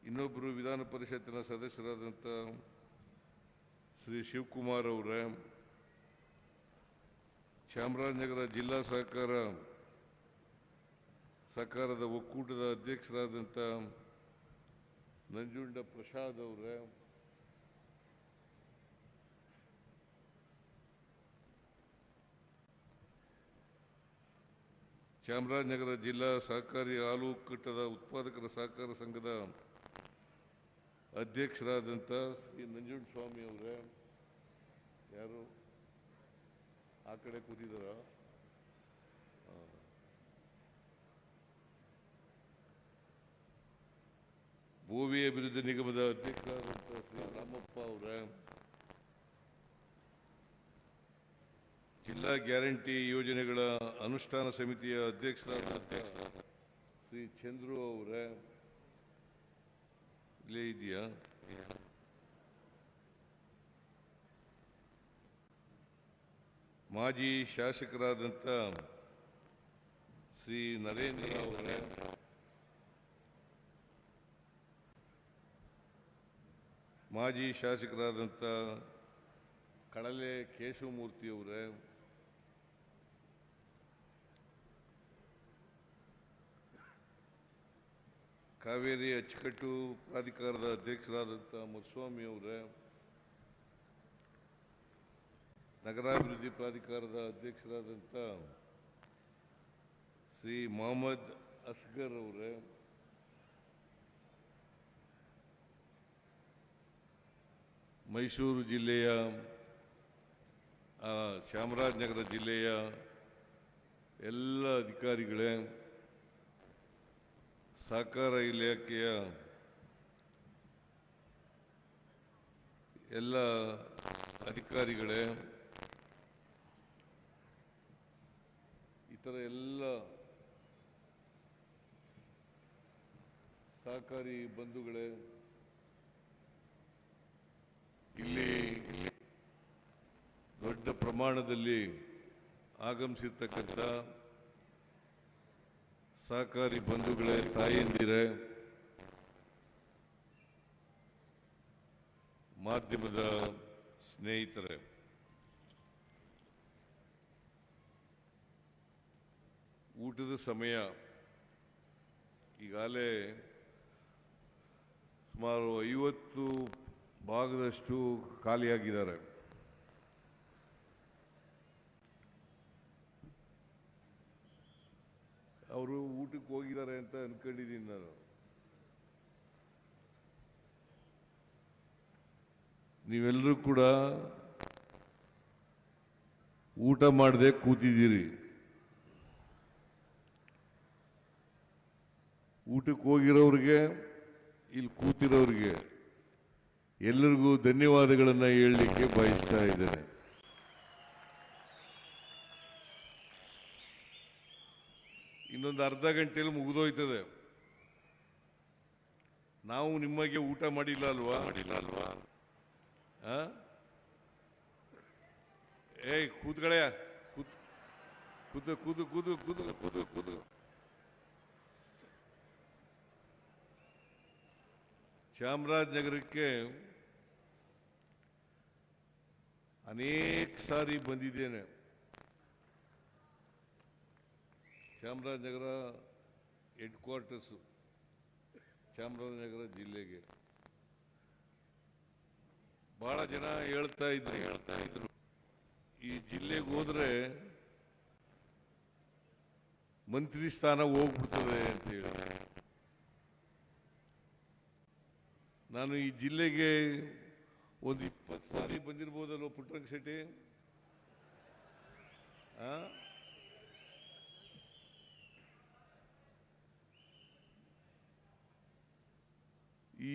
ಇನ್ನೊಬ್ಬರು ವಿಧಾನ ಪರಿಷತ್ತಿನ ಸದಸ್ಯರಾದಂಥ ಶ್ರೀ ಶಿವಕುಮಾರ್ ಅವರೇ, ಚಾಮರಾಜನಗರ ಜಿಲ್ಲಾ ಸಹಕಾರದ ಒಕ್ಕೂಟದ ಅಧ್ಯಕ್ಷರಾದಂಥ ನಂಜುಂಡ ಪ್ರಸಾದ್ ಅವರೇ, ಚಾಮರಾಜನಗರ ಜಿಲ್ಲಾ ಸಹಕಾರಿ ಹಾಲು ಒಕ್ಕೂಟದ ಉತ್ಪಾದಕರ ಸಹಕಾರ ಸಂಘದ ಅಧ್ಯಕ್ಷರಾದಂಥ ಶ್ರೀ ನಂಜುಂಡಸ್ವಾಮಿ ಅವರೇ, ಯಾರು ಆ ಕಡೆ ಕೂತಿದ್ದಾರ? ಭೂಮಿ ಅಭಿವೃದ್ಧಿ ನಿಗಮದ ಅಧ್ಯಕ್ಷರಾದಂಥ ಶ್ರೀ ರಾಮಪ್ಪ ಅವರೇ, ಜಿಲ್ಲಾ ಗ್ಯಾರಂಟಿ ಯೋಜನೆಗಳ ಅನುಷ್ಠಾನ ಸಮಿತಿಯ ಅಧ್ಯಕ್ಷರಾದ ಶ್ರೀ ಚಂದ್ರು ಅವರೇ, ಇಲ್ಲೇ ಇದೆಯಾ? ಮಾಜಿ ಶಾಸಕರಾದಂಥ ಶ್ರೀ ನರೇಂದ್ರ ಅವರೇ, ಮಾಜಿ ಶಾಸಕರಾದಂಥ ಕಳಲೆ ಕೇಶವಮೂರ್ತಿ ಅವರೇ, ಕಾವೇರಿ ಅಚ್ಚುಕಟ್ಟು ಪ್ರಾಧಿಕಾರದ ಅಧ್ಯಕ್ಷರಾದಂಥ ಮುಸ್ವಾಮಿ ಅವರೇ, ನಗರಾಭಿವೃದ್ಧಿ ಪ್ರಾಧಿಕಾರದ ಅಧ್ಯಕ್ಷರಾದಂಥ ಶ್ರೀ ಮೊಹಮ್ಮದ್ ಅಸ್ಗರ್ ಅವರೇ, ಮೈಸೂರು ಜಿಲ್ಲೆಯ ಚಾಮರಾಜನಗರ ಜಿಲ್ಲೆಯ ಎಲ್ಲ ಅಧಿಕಾರಿಗಳೇ, ಸಹಕಾರ ಇಲಾಖೆಯ ಎಲ್ಲ ಅಧಿಕಾರಿಗಳೇ, ಇತರ ಎಲ್ಲ ಸಹಕಾರಿ ಬಂಧುಗಳೇ, ಇಲ್ಲಿ ದೊಡ್ಡ ಪ್ರಮಾಣದಲ್ಲಿ ಆಗಮಿಸಿರ್ತಕ್ಕಂಥ ಸಹಕಾರಿ ಬಂಧುಗಳೇ, ತಾಯಂದಿರೇ, ಮಾಧ್ಯಮದ ಸ್ನೇಹಿತರೆ, ಊಟದ ಸಮಯ ಈಗಾಗಲೇ ಸುಮಾರು 50 ಭಾಗದಷ್ಟು ಖಾಲಿಯಾಗಿದ್ದಾರೆ. ಅವರು ಊಟಕ್ಕೆ ಹೋಗಿದ್ದಾರೆ ಅಂತ ಅನ್ಕೊಂಡಿದ್ದೀನಿ ನಾನು. ನೀವೆಲ್ಲರೂ ಕೂಡ ಊಟ ಮಾಡದೆ ಕೂತಿದ್ದೀರಿ. ಊಟಕ್ಕೆ ಹೋಗಿರೋರಿಗೆ, ಇಲ್ಲಿ ಕೂತಿರೋರಿಗೆ ಎಲ್ಲರಿಗೂ ಧನ್ಯವಾದಗಳನ್ನು ಹೇಳಲಿಕ್ಕೆ ಬಯಸ್ತಾ ಇದ್ದೇನೆ. ಇನ್ನೊಂದು ಅರ್ಧ ಗಂಟೆಯಲ್ಲಿ ಮುಗಿದೋಯ್ತದೆ. ನಾವು ನಿಮಗೆ ಊಟ ಮಾಡಿಲ್ಲ ಅಲ್ವಾ? ಏಯ್ ಕೂತ್ಗಳೇ, ಕೂತು ಕೂತು ಕೂತು ಕೂತು ಕೂತು ಕೂತು. ಚಾಮರಾಜನಗರಕ್ಕೆ ಅನೇಕ ಸಾರಿ ಬಂದಿದ್ದೇನೆ. ಚಾಮರಾಜನಗರ ಹೆಡ್ ಕ್ವಾರ್ಟರ್ಸು ಚಾಮರಾಜನಗರ ಜಿಲ್ಲೆಗೆ ಬಹಳ ಜನ ಹೇಳ್ತಾ ಇದ್ರು ಈ ಜಿಲ್ಲೆಗೆ ಹೋದ್ರೆ ಮಂತ್ರಿ ಸ್ಥಾನ ಹೋಗ್ಬಿಡ್ತದೆ ಅಂತ ಹೇಳಿ. ನಾನು ಈ ಜಿಲ್ಲೆಗೆ ಒಂದು 20 ಸಾರಿ ಬಂದಿರ್ಬೋದಲ್ವ ಪುಟ್ಟರಂಗ ಶೆಟ್ಟಿ? ಈ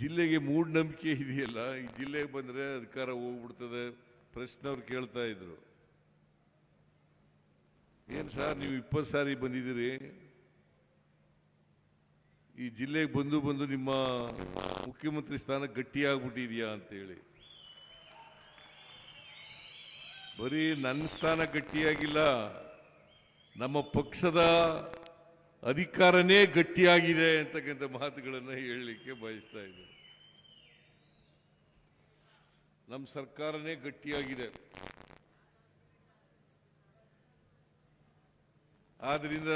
ಜಿಲ್ಲೆಗೆ ಮೂಢನಂಬಿಕೆ ಇದೆಯಲ್ಲ, ಈ ಜಿಲ್ಲೆಗೆ ಬಂದರೆ ಅಧಿಕಾರ ಹೋಗ್ಬಿಡ್ತದೆ. ಪ್ರಶ್ನವ್ರು ಕೇಳ್ತಾ ಇದ್ರು, ಏನು ಸರ್ ನೀವು 20 ಸಾರಿ ಬಂದಿದ್ದೀರಿ, ಈ ಜಿಲ್ಲೆಗೆ ಬಂದು ನಿಮ್ಮ ಮುಖ್ಯಮಂತ್ರಿ ಸ್ಥಾನ ಗಟ್ಟಿಯಾಗ್ಬಿಟ್ಟಿದೆಯಾ ಅಂತೇಳಿ. ಬರೀ ನನ್ನ ಸ್ಥಾನ ಗಟ್ಟಿಯಾಗಿಲ್ಲ, ನಮ್ಮ ಪಕ್ಷದ ಅಧಿಕಾರನೇ ಗಟ್ಟಿಯಾಗಿದೆ ಅಂತಕ್ಕಂಥ ಮಾತುಗಳನ್ನು ಹೇಳಲಿಕ್ಕೆ ಬಯಸ್ತಾ ಇದ್ದೇನೆ. ನಮ್ಮ ಸರ್ಕಾರನೇ ಗಟ್ಟಿಯಾಗಿದೆ. ಆದ್ರಿಂದ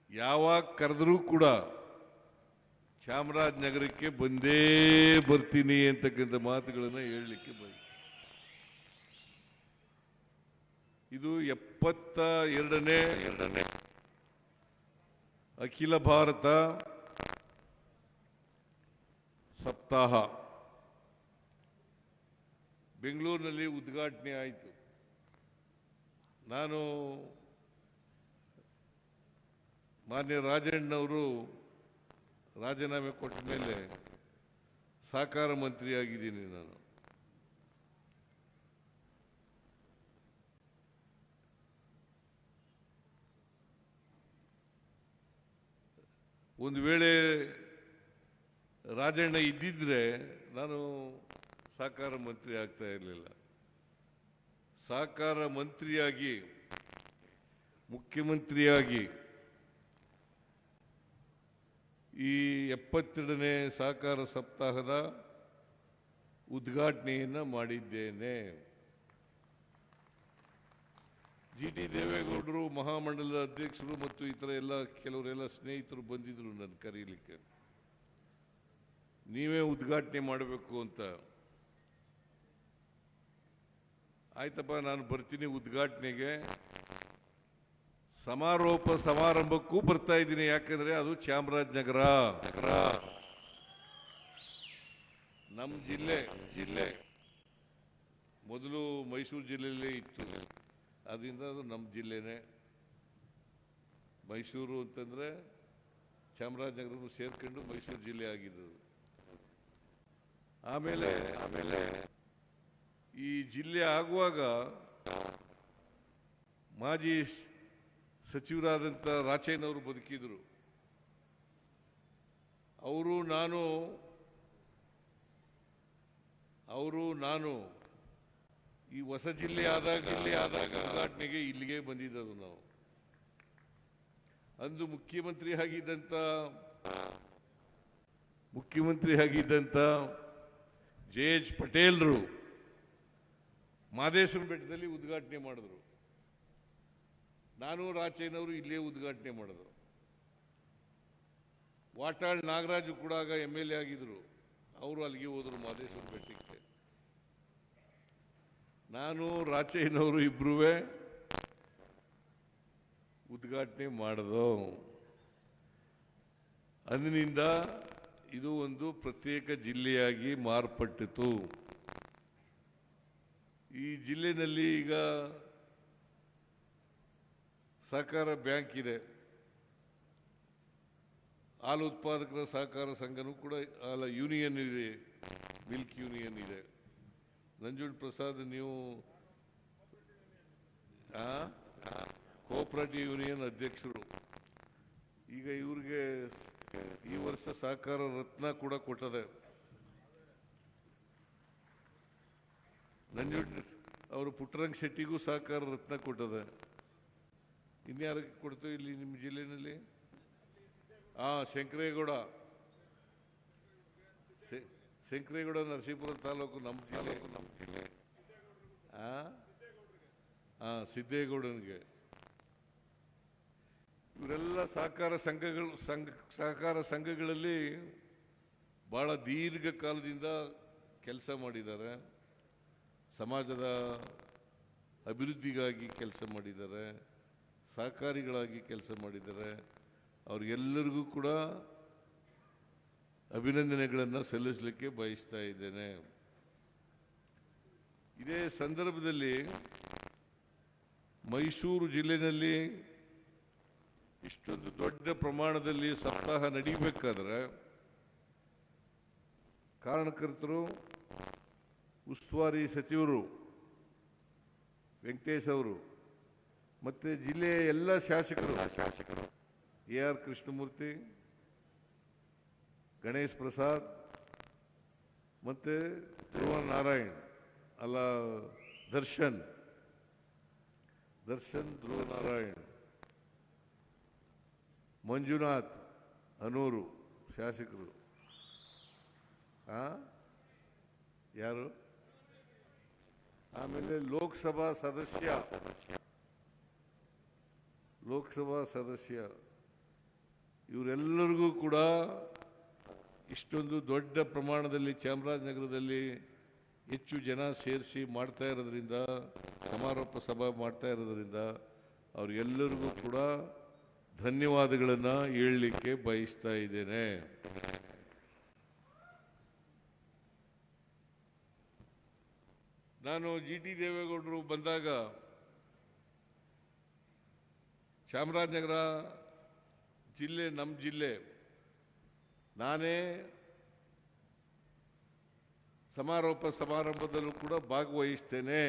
ಯಾವಾಗ ಕರೆದರೂ ಕೂಡ ಚಾಮರಾಜನಗರಕ್ಕೆ ಬಂದೇ ಬರ್ತೀನಿ ಅಂತಕ್ಕಂಥ ಮಾತುಗಳನ್ನು ಹೇಳಲಿಕ್ಕೆ ಬಯಸ್ತೀನಿ. ಇದು 72ನೇ ಅಖಿಲ ಭಾರತ ಸಪ್ತಾಹ ಬೆಂಗಳೂರಿನಲ್ಲಿ ಉದ್ಘಾಟನೆ ಆಯಿತು. ನಾನು ಮಾನ್ಯ ರಾಜಣ್ಣವರು ರಾಜೀನಾಮೆ ಕೊಟ್ಟ ಮೇಲೆ ಸಹಕಾರ ಮಂತ್ರಿಯಾಗಿದ್ದೀನಿ ನಾನು. ಒಂದು ವೇಳೆ ರಾಜಣ್ಣ ಇದ್ದಿದ್ರೆ ನಾನು ಸಹಕಾರ ಮಂತ್ರಿ ಆಗ್ತಾ ಇರಲಿಲ್ಲ. ಸಹಕಾರ ಮಂತ್ರಿಯಾಗಿ ಮುಖ್ಯಮಂತ್ರಿಯಾಗಿ ಈ 72ನೇ ಸಹಕಾರ ಸಪ್ತಾಹದ ಉದ್ಘಾಟನೆಯನ್ನು ಮಾಡಿದ್ದೇನೆ. ಜಿ.ಟಿ. ದೇವೇಗೌಡರು ಮಹಾಮಂಡಲದ ಅಧ್ಯಕ್ಷರು ಮತ್ತು ಇತರ ಎಲ್ಲ ಕೆಲವರೆಲ್ಲ ಸ್ನೇಹಿತರು ಬಂದಿದ್ರು ನನ್ನ ಕರೀಲಿಕ್ಕೆ, ನೀವೇ ಉದ್ಘಾಟನೆ ಮಾಡಬೇಕು ಅಂತ. ಆಯ್ತಪ್ಪ, ನಾನು ಬರ್ತೀನಿ ಉದ್ಘಾಟನೆಗೆ. ಸಮಾರೋಪ ಸಮಾರಂಭಕ್ಕೂ ಬರ್ತಾ ಇದ್ದೀನಿ, ಯಾಕಂದ್ರೆ ಅದು ಚಾಮರಾಜನಗರ ನಮ್ಮ ಜಿಲ್ಲೆ ಮೊದಲು ಮೈಸೂರು ಜಿಲ್ಲೆಯಲ್ಲೇ ಇತ್ತು, ಅದರಿಂದ ಅದು ನಮ್ಮ ಜಿಲ್ಲೆನೇ. ಮೈಸೂರು ಅಂತಂದ್ರೆ ಚಾಮರಾಜನಗರನು ಸೇರ್ಕೊಂಡು ಮೈಸೂರು ಜಿಲ್ಲೆ ಆಗಿದ್ದು. ಆಮೇಲೆ ಈ ಜಿಲ್ಲೆ ಆಗುವಾಗ ಮಾಜಿ ಸಚಿವರಾದಂಥ ರಾಚಯ್ಯನವರು ಬದುಕಿದ್ರು. ಅವರು ನಾನು ಈ ಹೊಸ ಜಿಲ್ಲೆ ಆದಾಗ ಉದ್ಘಾಟನೆಗೆ ಇಲ್ಲಿಗೆ ಬಂದಿದ್ದದು. ನಾವು ಅಂದು ಮುಖ್ಯಮಂತ್ರಿ ಆಗಿದ್ದಂಥ ಜೆ.ಎಚ್. ಪಟೇಲ್ರು ಮಾದೇಶ್ವರ ಬೆಟ್ಟದಲ್ಲಿ ಉದ್ಘಾಟನೆ ಮಾಡಿದ್ರು. ನಾನು ರಾಚಯ್ಯನವರು ಇಲ್ಲೇ ಉದ್ಘಾಟನೆ ಮಾಡಿದ್ರು. ವಾಟಾಳ್ ನಾಗರಾಜು ಕೂಡ ಆಗ MLA ಆಗಿದ್ರು, ಅವರು ಅಲ್ಲಿಗೆ ಹೋದರು ಮಾದೇಶ್ವರ ಬೆಟ್ಟಕ್ಕೆ. ನಾನು ರಾಚಯ್ಯನವರು ಇಬ್ರೂ ಉದ್ಘಾಟನೆ ಮಾಡಿದೋ. ಅಂದಿನಿಂದ ಇದು ಒಂದು ಪ್ರತ್ಯೇಕ ಜಿಲ್ಲೆಯಾಗಿ ಮಾರ್ಪಟ್ಟಿತು. ಈ ಜಿಲ್ಲೆಯಲ್ಲಿ ಈಗ ಸಹಕಾರ ಬ್ಯಾಂಕ್ ಇದೆ, ಹಾಲು ಉತ್ಪಾದಕರ ಸಹಕಾರ ಸಂಘನೂ ಕೂಡ ಯೂನಿಯನ್ ಇದೆ, ಮಿಲ್ಕ್ ಯೂನಿಯನ್ ಇದೆ. ನಂಜುಂಡ ಪ್ರಸಾದ್, ನೀವು ಕೋಆಪರೇಟಿವ್ ಯೂನಿಯನ್ ಅಧ್ಯಕ್ಷರು. ಈಗ ಇವ್ರಿಗೆ ಈ ವರ್ಷ ಸಹಕಾರ ರತ್ನ ಕೂಡ ಕೊಟ್ಟದೆ. ನಂಜುಂಡ ಅವರು ಪುಟ್ಟರಂಗ ಶೆಟ್ಟಿಗೂ ಸಹಕಾರ ರತ್ನ ಕೊಟ್ಟದೆ. ಇನ್ಯಾರಿಗೆ ಕೊಡ್ತು ಇಲ್ಲಿ ನಿಮ್ಮ ಜಿಲ್ಲೆಯಲ್ಲಿ? ಶಂಕರೇಗೌಡ ನರಸೀಪುರ ತಾಲೂಕು ನಮ್ಮ ಜಿಲ್ಲೆ. ಸಿದ್ದೇಗೌಡನಿಗೆ. ಇವರೆಲ್ಲ ಸಹಕಾರ ಸಂಘಗಳಲ್ಲಿ ಬಹಳ ದೀರ್ಘಕಾಲದಿಂದ ಕೆಲಸ ಮಾಡಿದ್ದಾರೆ. ಸಮಾಜದ ಅಭಿವೃದ್ಧಿಗಾಗಿ ಕೆಲಸ ಮಾಡಿದ್ದಾರೆ, ಸಹಕಾರಿಗಳಾಗಿ ಕೆಲಸ ಮಾಡಿದ್ದಾರೆ. ಅವ್ರಿಗೆಲ್ಲರಿಗೂ ಕೂಡ ಅಭಿನಂದನೆಗಳನ್ನು ಸಲ್ಲಿಸಲಿಕ್ಕೆ ಬಯಸ್ತಾ ಇದ್ದೇನೆ. ಇದೇ ಸಂದರ್ಭದಲ್ಲಿ ಮೈಸೂರು ಜಿಲ್ಲೆಯಲ್ಲಿ ಇಷ್ಟೊಂದು ದೊಡ್ಡ ಪ್ರಮಾಣದಲ್ಲಿ ಸಪ್ತಾಹ ನಡೀಬೇಕಾದ್ರೆ ಕಾರಣಕರ್ತರು, ಉಸ್ತುವಾರಿ ಸಚಿವರು ವೆಂಕಟೇಶ್ ಅವರು, ಮತ್ತೆ ಜಿಲ್ಲೆಯ ಎಲ್ಲ ಶಾಸಕರು AR ಕೃಷ್ಣಮೂರ್ತಿ, ಗಣೇಶ್ ಪ್ರಸಾದ್, ಮತ್ತೆ ಧ್ರುವ ನಾರಾಯಣ್ ದರ್ಶನ್ ಧ್ರುವ ನಾರಾಯಣ್, ಮಂಜುನಾಥ್ ಅನೂರು ಶಾಸಕರು. ಯಾರು? ಆಮೇಲೆ ಲೋಕಸಭಾ ಸದಸ್ಯ ಇವರೆಲ್ಲರಿಗೂ ಕೂಡ ಇಷ್ಟೊಂದು ದೊಡ್ಡ ಪ್ರಮಾಣದಲ್ಲಿ ಚಾಮರಾಜನಗರದಲ್ಲಿ ಹೆಚ್ಚು ಜನ ಸೇರಿಸಿ ಮಾಡ್ತಾ ಇರೋದ್ರಿಂದ, ಸಮಾರೋಪ ಸಭಾ ಮಾಡ್ತಾ ಇರೋದ್ರಿಂದ ಅವ್ರಿಗೆಲ್ಲರಿಗೂ ಕೂಡ ಧನ್ಯವಾದಗಳನ್ನು ಹೇಳಲಿಕ್ಕೆ ಬಯಸ್ತಾ ಇದ್ದೇನೆ. ನಾನು GT ದೇವೇಗೌಡರು ಬಂದಾಗ ಚಾಮರಾಜನಗರ ಜಿಲ್ಲೆ, ನಮ್ಮ ಜಿಲ್ಲೆ, ನಾನೇ ಸಮಾರೋಪ ಸಮಾರಂಭದಲ್ಲೂ ಕೂಡ ಭಾಗವಹಿಸ್ತೇನೆ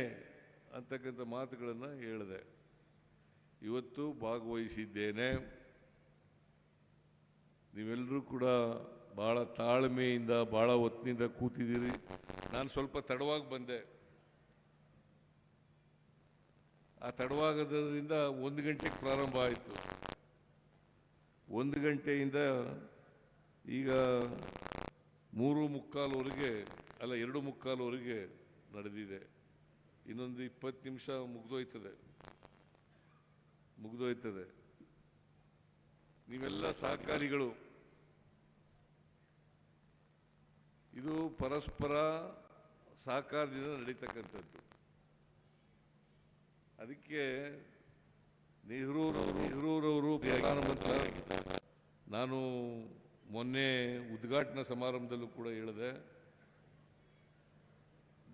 ಅಂತಕ್ಕಂಥ ಮಾತುಗಳನ್ನು ಹೇಳಿದೆ. ಇವತ್ತು ಭಾಗವಹಿಸಿದ್ದೇನೆ. ನೀವೆಲ್ಲರೂ ಕೂಡ ಭಾಳ ತಾಳ್ಮೆಯಿಂದ, ಭಾಳ ಹೊತ್ತಿನಿಂದ ಕೂತಿದ್ದೀರಿ. ನಾನು ಸ್ವಲ್ಪ ತಡವಾಗಿ ಬಂದೆ. ಆ ತಡವಾಗೋದ್ರಿಂದ 1 ಗಂಟೆಗೆ ಪ್ರಾರಂಭ ಆಯಿತು. 1 ಗಂಟೆಯಿಂದ ಈಗ 3:45ವರೆಗೆ, ಅಲ್ಲ 2:45ವರೆಗೆ ನಡೆದಿದೆ. ಇನ್ನೊಂದು 20 ನಿಮಿಷ ಮುಗಿದೋಯ್ತದೆ. ನೀವೆಲ್ಲ ಸಹಕಾರಿಗಳು. ಇದು ಪರಸ್ಪರ ಸಹಕಾರದಿಂದ ನಡೀತಕ್ಕಂಥದ್ದು. ಅದಕ್ಕೆ ನೆಹರೂರವರು ಪ್ರಧಾನಮಂತ್ರಿ, ನಾನು ಮೊನ್ನೆ ಉದ್ಘಾಟನಾ ಸಮಾರಂಭದಲ್ಲೂ ಕೂಡ ಹೇಳಿದೆ,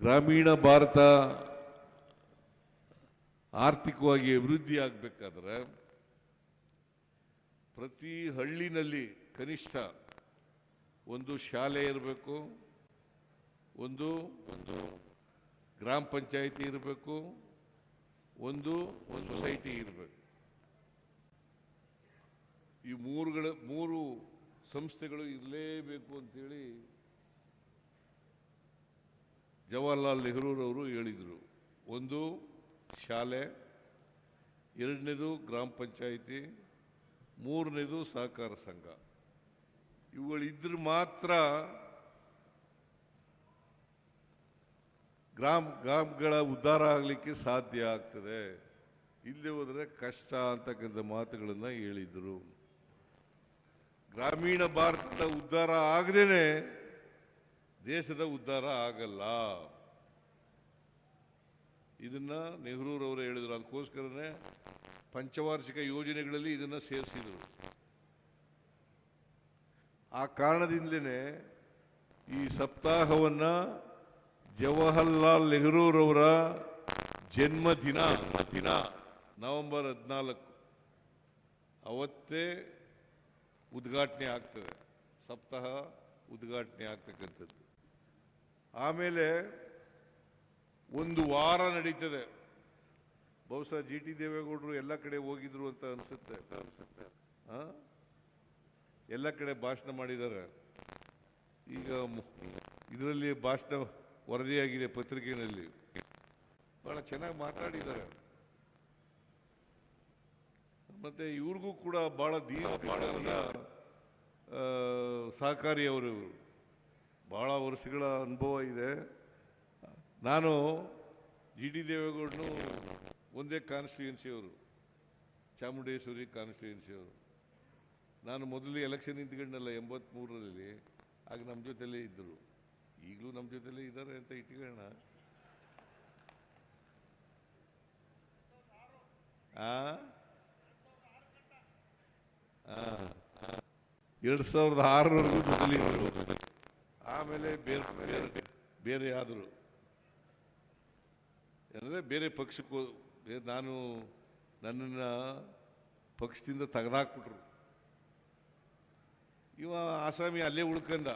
ಗ್ರಾಮೀಣ ಭಾರತ ಆರ್ಥಿಕವಾಗಿ ಅಭಿವೃದ್ಧಿ ಆಗಬೇಕಾದ್ರೆ ಪ್ರತಿ ಹಳ್ಳಿನಲ್ಲಿ ಕನಿಷ್ಠ ಒಂದು ಶಾಲೆ ಇರಬೇಕು, ಒಂದು ಗ್ರಾಮ ಪಂಚಾಯಿತಿ ಇರಬೇಕು, ಒಂದು ಸೊಸೈಟಿ ಇರಬೇಕು. ಈ ಮೂರು ಸಂಸ್ಥೆಗಳು ಇರಲೇಬೇಕು ಅಂತೇಳಿ ಜವಾಹರ್ಲಾಲ್ ನೆಹರೂರವರು ಹೇಳಿದರು. ಒಂದು ಶಾಲೆ, 2ನೇದು ಗ್ರಾಮ ಪಂಚಾಯಿತಿ, 3ನೇದು ಸಹಕಾರ ಸಂಘ. ಇವುಗಳಿದ್ರೆ ಮಾತ್ರ ಗ್ರಾಮಗಳ ಉದ್ಧಾರ ಆಗಲಿಕ್ಕೆ ಸಾಧ್ಯ ಆಗ್ತದೆ. ಇಲ್ಲಿ ಹೋದರೆ ಕಷ್ಟ ಅಂತಕ್ಕಂಥ ಮಾತುಗಳನ್ನು ಹೇಳಿದರು. ಗ್ರಾಮೀಣ ಭಾರತದ ಉದ್ಧಾರ ಆಗದೇನೆ ದೇಶದ ಉದ್ಧಾರ ಆಗಲ್ಲ. ಇದನ್ನ ನೆಹರೂರವರು ಹೇಳಿದರು. ಅದಕ್ಕೋಸ್ಕರನೇ ಪಂಚವಾರ್ಷಿಕ ಯೋಜನೆಗಳಲ್ಲಿ ಇದನ್ನು ಸೇರಿಸಿದರು. ಆ ಕಾರಣದಿಂದಲೇ ಈ ಸಪ್ತಾಹವನ್ನು ಜವಾಹರ್ಲಾಲ್ ನೆಹರೂರವರ ಜನ್ಮದಿನ ನವೆಂಬರ್ 14 ಅವತ್ತೇ ಉದ್ಘಾಟನೆ ಆಗ್ತದೆ. ಸಪ್ತಾಹ ಉದ್ಘಾಟನೆ ಆಗ್ತಕ್ಕಂಥದ್ದು. ಆಮೇಲೆ 1 ವಾರ ನಡೀತದೆ. ಬಹುಶಃ GT ದೇವೇಗೌಡರು ಎಲ್ಲ ಕಡೆ ಹೋಗಿದ್ರು ಅಂತ ಅನಿಸುತ್ತೆ. ಎಲ್ಲ ಕಡೆ ಭಾಷಣ ಮಾಡಿದ್ದಾರೆ. ಈಗ ಇದರಲ್ಲಿ ಭಾಷಣ ವರದಿಯಾಗಿದೆ ಪತ್ರಿಕೆಯಲ್ಲಿ. ಬಹಳ ಚೆನ್ನಾಗಿ ಮಾತಾಡಿದ್ದಾರೆ. ಮತ್ತೆ ಇವ್ರಿಗೂ ಕೂಡ ಬಹಳ ದೀರ್ಘಕಾಲದ ಸಹಕಾರಿ ಅವರು. ಬಹಳ ವರ್ಷಗಳ ಅನುಭವ ಇದೆ. ನಾನು GT ದೇವೇಗೌಡನು ಒಂದೇ ಕಾನ್ಸ್ಟಿಟ್ಯೂನ್ಸಿಯವರು, ಚಾಮುಂಡೇಶ್ವರಿ ಕಾನ್ಸ್ಟಿಟ್ಯೂನ್ಸಿಯವರು. ನಾನು ಮೊದಲು ಎಲೆಕ್ಷನ್ ನಿಂತ್ಕೊಂಡಲ್ಲ 83ರಲ್ಲಿ. ಆಗ ನಮ್ಮ ಜೊತೆಲೇ ಇದ್ದರು. ಈಗಲೂ ನಮ್ಮ ಜೊತೆಲೇ ಇದ್ದಾರೆ ಅಂತ ಇಟ್ಕೊಳ್ಳೋಣ. 2006ವರೆಗೂ ಜೊತೆಲಿದ್ದರು. ಆಮೇಲೆ ಬೇರೆ ಆದರು. ಅಂದರೆ ಬೇರೆ ಪಕ್ಷಕ್ಕೂ ನನ್ನನ್ನು ಪಕ್ಷದಿಂದ ತೆಗೆದಾಕ್ಬಿಟ್ರು. ಇವ ಆಸಾಮಿ ಅಲ್ಲೇ ಉಳ್ಕಂದ.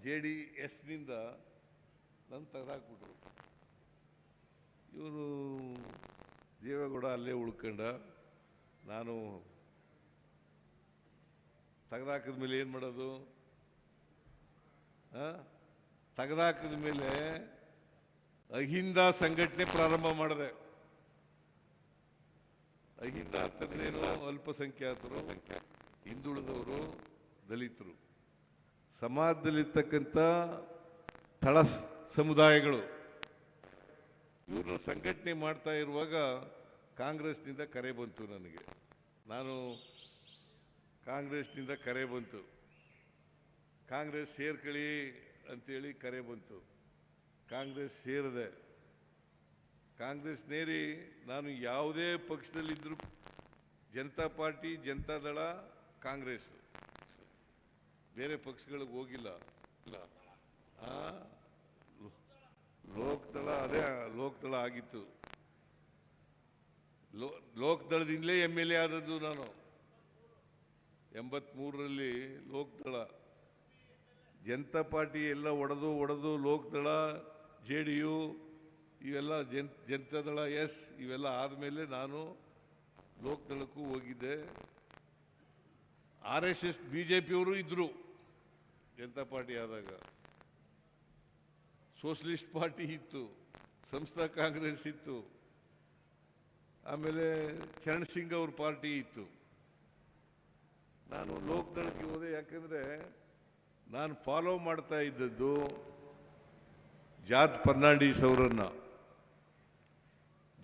ಜೆಡಿಎಸ್ನಿಂದ ನನ್ನ ತೆಗೆದಾಕ್ಬಿಟ್ರು. ಇವನು ದೇವೇಗೌಡ ಅಲ್ಲೇ ಉಳ್ಕೊಂಡ. ನಾನು ತೆಗೆದಾಕಿದ ಮೇಲೆ ಏನು ಮಾಡೋದು? ತೆಗೆದಾಕಿದ ಮೇಲೆ ಅಹಿಂದ ಸಂಘಟನೆ ಪ್ರಾರಂಭ ಮಾಡಿದೆ. ಅಹಿಂದ ಅಂತಂದ್ರೇನು? ಅಲ್ಪಸಂಖ್ಯಾತರು, ಹಿಂದುಳಿದವರು, ದಲಿತರು, ಸಮಾಜದಲ್ಲಿರ್ತಕ್ಕಂಥ ತಳ ಸಮುದಾಯಗಳು, ಇವ್ರನ್ನ ಸಂಘಟನೆ ಮಾಡ್ತಾ ಇರುವಾಗ ಕಾಂಗ್ರೆಸ್ನಿಂದ ಕರೆ ಬಂತು ನನಗೆ. ಕಾಂಗ್ರೆಸ್ನಿಂದ ಕರೆ ಬಂತು, ಕಾಂಗ್ರೆಸ್ ಸೇರ್ಕೊಳ್ಳಿ ಅಂತೇಳಿ ಕರೆ ಬಂತು. ಕಾಂಗ್ರೆಸ್ ಸೇರಿದೆ. ಕಾಂಗ್ರೆಸ್ ನೇರಿ ನಾನು ಯಾವುದೇ ಪಕ್ಷದಲ್ಲಿದ್ದರೂ ಜನತಾ ಪಾರ್ಟಿ, ಜನತಾದಳ, ಕಾಂಗ್ರೆಸ್, ಬೇರೆ ಪಕ್ಷಗಳಿಗೆ ಹೋಗಿಲ್ಲ. ಲೋಕದಳ, ಅದೇ ಲೋಕದಳ ಆಗಿತ್ತು. ಲೋಕದಳದಿಂದಲೇ MLA ಆದದ್ದು ನಾನು 83ರಲ್ಲಿ. ಲೋಕದಳ, ಜನತಾ ಪಾರ್ಟಿ ಎಲ್ಲ ಒಡೆದು ಲೋಕದಳ, JDU ಇವೆಲ್ಲ ಜನತಾದಳ, ಇವೆಲ್ಲ ಆದಮೇಲೆ ನಾನು ಲೋಕದಳಕ್ಕೂ ಹೋಗಿದ್ದೆ. RSS BJPಯವರು ಇದ್ರು ಜನತಾ ಪಾರ್ಟಿ ಆದಾಗ. ಸೋಷಲಿಸ್ಟ್ ಪಾರ್ಟಿ ಇತ್ತು, ಸಂಸ್ಥಾ ಕಾಂಗ್ರೆಸ್ ಇತ್ತು, ಆಮೇಲೆ ಚರಣ್ ಸಿಂಗ್ ಅವ್ರ ಪಾರ್ಟಿ ಇತ್ತು. ನಾನು ಲೋಕದಳಕ್ಕೆ ಹೋದೆ. ಯಾಕಂದ್ರೆ ನಾನು ಫಾಲೋ ಮಾಡ್ತಾ ಇದ್ದದ್ದು ಜಾರ್ಜ್ ಫರ್ನಾಂಡಿಸ್ ಅವರನ್ನ.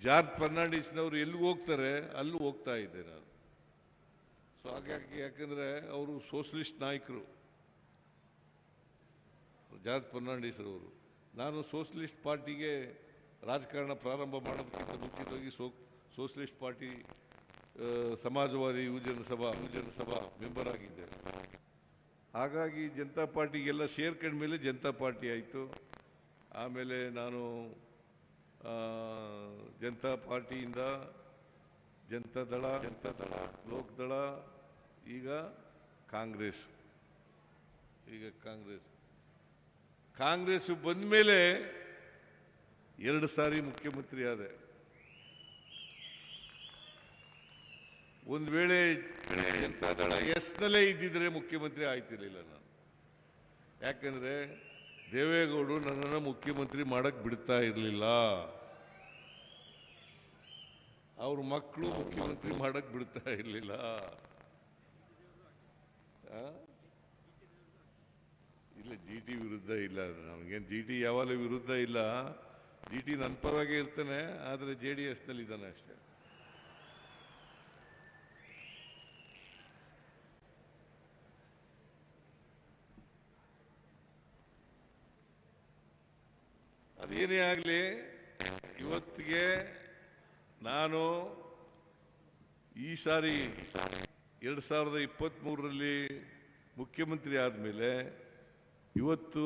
ಜಾರ್ಜ್ ಫರ್ನಾಂಡಿಸ್ನವರು ಎಲ್ಲಿಗೆ ಹೋಗ್ತಾರೆ ಅಲ್ಲೂ ಹೋಗ್ತಾ ಇದ್ದೆ ನಾನು. ಸೊ ಹಾಗಾಗಿ, ಯಾಕಂದ್ರೆ ಅವರು ಸೋಷಲಿಸ್ಟ್ ನಾಯಕರು ಜಾರ್ಜ್ ಫರ್ನಾಂಡಿಸ್ ಅವರು. ನಾನು ಸೋಷಲಿಸ್ಟ್ ಪಾರ್ಟಿಗೆ ರಾಜಕಾರಣ ಪ್ರಾರಂಭ ಮಾಡೋದಕ್ಕಿಂತ ಮುಂಚಿತವಾಗಿ ಸೋಷಲಿಸ್ಟ್ ಪಾರ್ಟಿ, ಸಮಾಜವಾದಿ ಯುವಜನ ಸಭಾ ಮೆಂಬರ್ ಆಗಿದ್ದೆ. ಹಾಗಾಗಿ ಜನತಾ ಪಾರ್ಟಿಗೆಲ್ಲ ಸೇರ್ಕೊಂಡ ಮೇಲೆ ಜನತಾ ಪಾರ್ಟಿ ಆಯಿತು. ಆಮೇಲೆ ನಾನು ಜನತಾ ಪಾರ್ಟಿಯಿಂದ ಜನತಾದಳ, ಲೋಕದಳ, ಈಗ ಕಾಂಗ್ರೆಸ್. ಕಾಂಗ್ರೆಸ್ ಬಂದ ಮೇಲೆ 2 ಸಾರಿ ಮುಖ್ಯಮಂತ್ರಿ ಆದೆ. ಒಂದು ವೇಳೆ ಜನತಾದಳ ನಲ್ಲೇ ಇದ್ದಿದ್ರೆ ಮುಖ್ಯಮಂತ್ರಿ ಆಯ್ತಿರ್ಲಿಲ್ಲ ನಾನು. ಯಾಕಂದ್ರೆ ದೇವೇಗೌಡರು ನನ್ನನ್ನು ಮುಖ್ಯಮಂತ್ರಿ ಮಾಡಕ್ ಬಿಡ್ತಾ ಇರಲಿಲ್ಲ. ಅವ್ರ ಮಕ್ಕಳು ಮುಖ್ಯಮಂತ್ರಿ ಮಾಡಕ್ ಬಿಡ್ತಾ ಇರಲಿಲ್ಲ. ಇಲ್ಲ, GT ವಿರುದ್ಧ ಇಲ್ಲ, ನಮಗೇನು GT ಯಾವಾಗಲೂ ವಿರುದ್ಧ ಇಲ್ಲ. GT ನನ್ನ ಪರವಾಗೇ ಇರ್ತಾನೆ, ಆದರೆ JDS ನಲ್ಲಿ ಇದ್ದಾನೆ ಅಷ್ಟೇ. ಅದೇನೇ ಆಗಲಿ, ಇವತ್ತಿಗೆ ನಾನು ಈ ಸಾರಿ 2023ರಲ್ಲಿ ಮುಖ್ಯಮಂತ್ರಿ ಆದಮೇಲೆ ಇವತ್ತು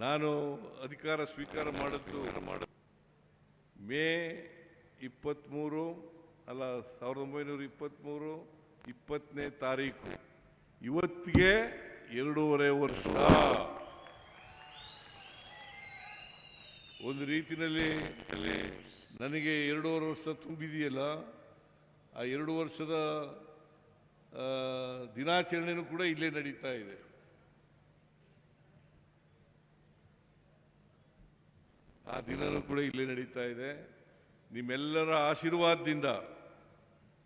ನಾನು ಅಧಿಕಾರ ಸ್ವೀಕಾರ ಮಾಡಿದ್ದು ಮೇ 23 ಅಲ್ಲ 1923 20ನೇ ತಾರೀಕು. ಇವತ್ತಿಗೆ 2.5 ವರ್ಷ. ಒಂದು ರೀತಿಯಲ್ಲಿ ನನಗೆ 2.5 ವರ್ಷ ತುಂಬಿದೆಯಲ್ಲ, ಆ 2 ವರ್ಷದ ದಿನಾಚರಣೆನೂ ಕೂಡ ಇಲ್ಲೇ ನಡೀತಾ ಇದೆ. ಆ ದಿನನೂ ಕೂಡ ಇಲ್ಲೇ ನಡೀತಾ ಇದೆ. ನಿಮ್ಮೆಲ್ಲರ ಆಶೀರ್ವಾದದಿಂದ,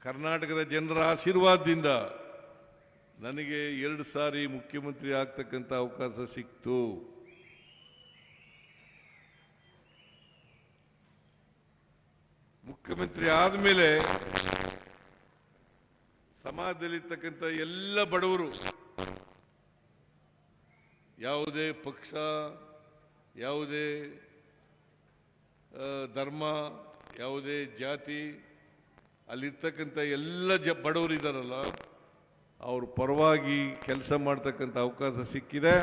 ಕರ್ನಾಟಕದ ಜನರ ಆಶೀರ್ವಾದದಿಂದ ನನಗೆ 2 ಸಾರಿ ಮುಖ್ಯಮಂತ್ರಿ ಆಗ್ತಕ್ಕಂಥ ಅವಕಾಶ ಸಿಕ್ತು. ಮುಖ್ಯಮಂತ್ರಿ ಆದಮೇಲೆ ಸಮಾಜದಲ್ಲಿರ್ತಕ್ಕಂಥ ಎಲ್ಲ ಬಡವರು, ಯಾವುದೇ ಪಕ್ಷ, ಯಾವುದೇ ಧರ್ಮ, ಯಾವುದೇ ಜಾತಿ, ಅಲ್ಲಿರ್ತಕ್ಕಂಥ ಎಲ್ಲ ಬಡವರು ಇದ್ದಾರಲ್ಲ, ಅವ್ರ ಪರವಾಗಿ ಕೆಲಸ ಮಾಡ್ತಕ್ಕಂಥ ಅವಕಾಶ ಸಿಕ್ಕಿದೆ.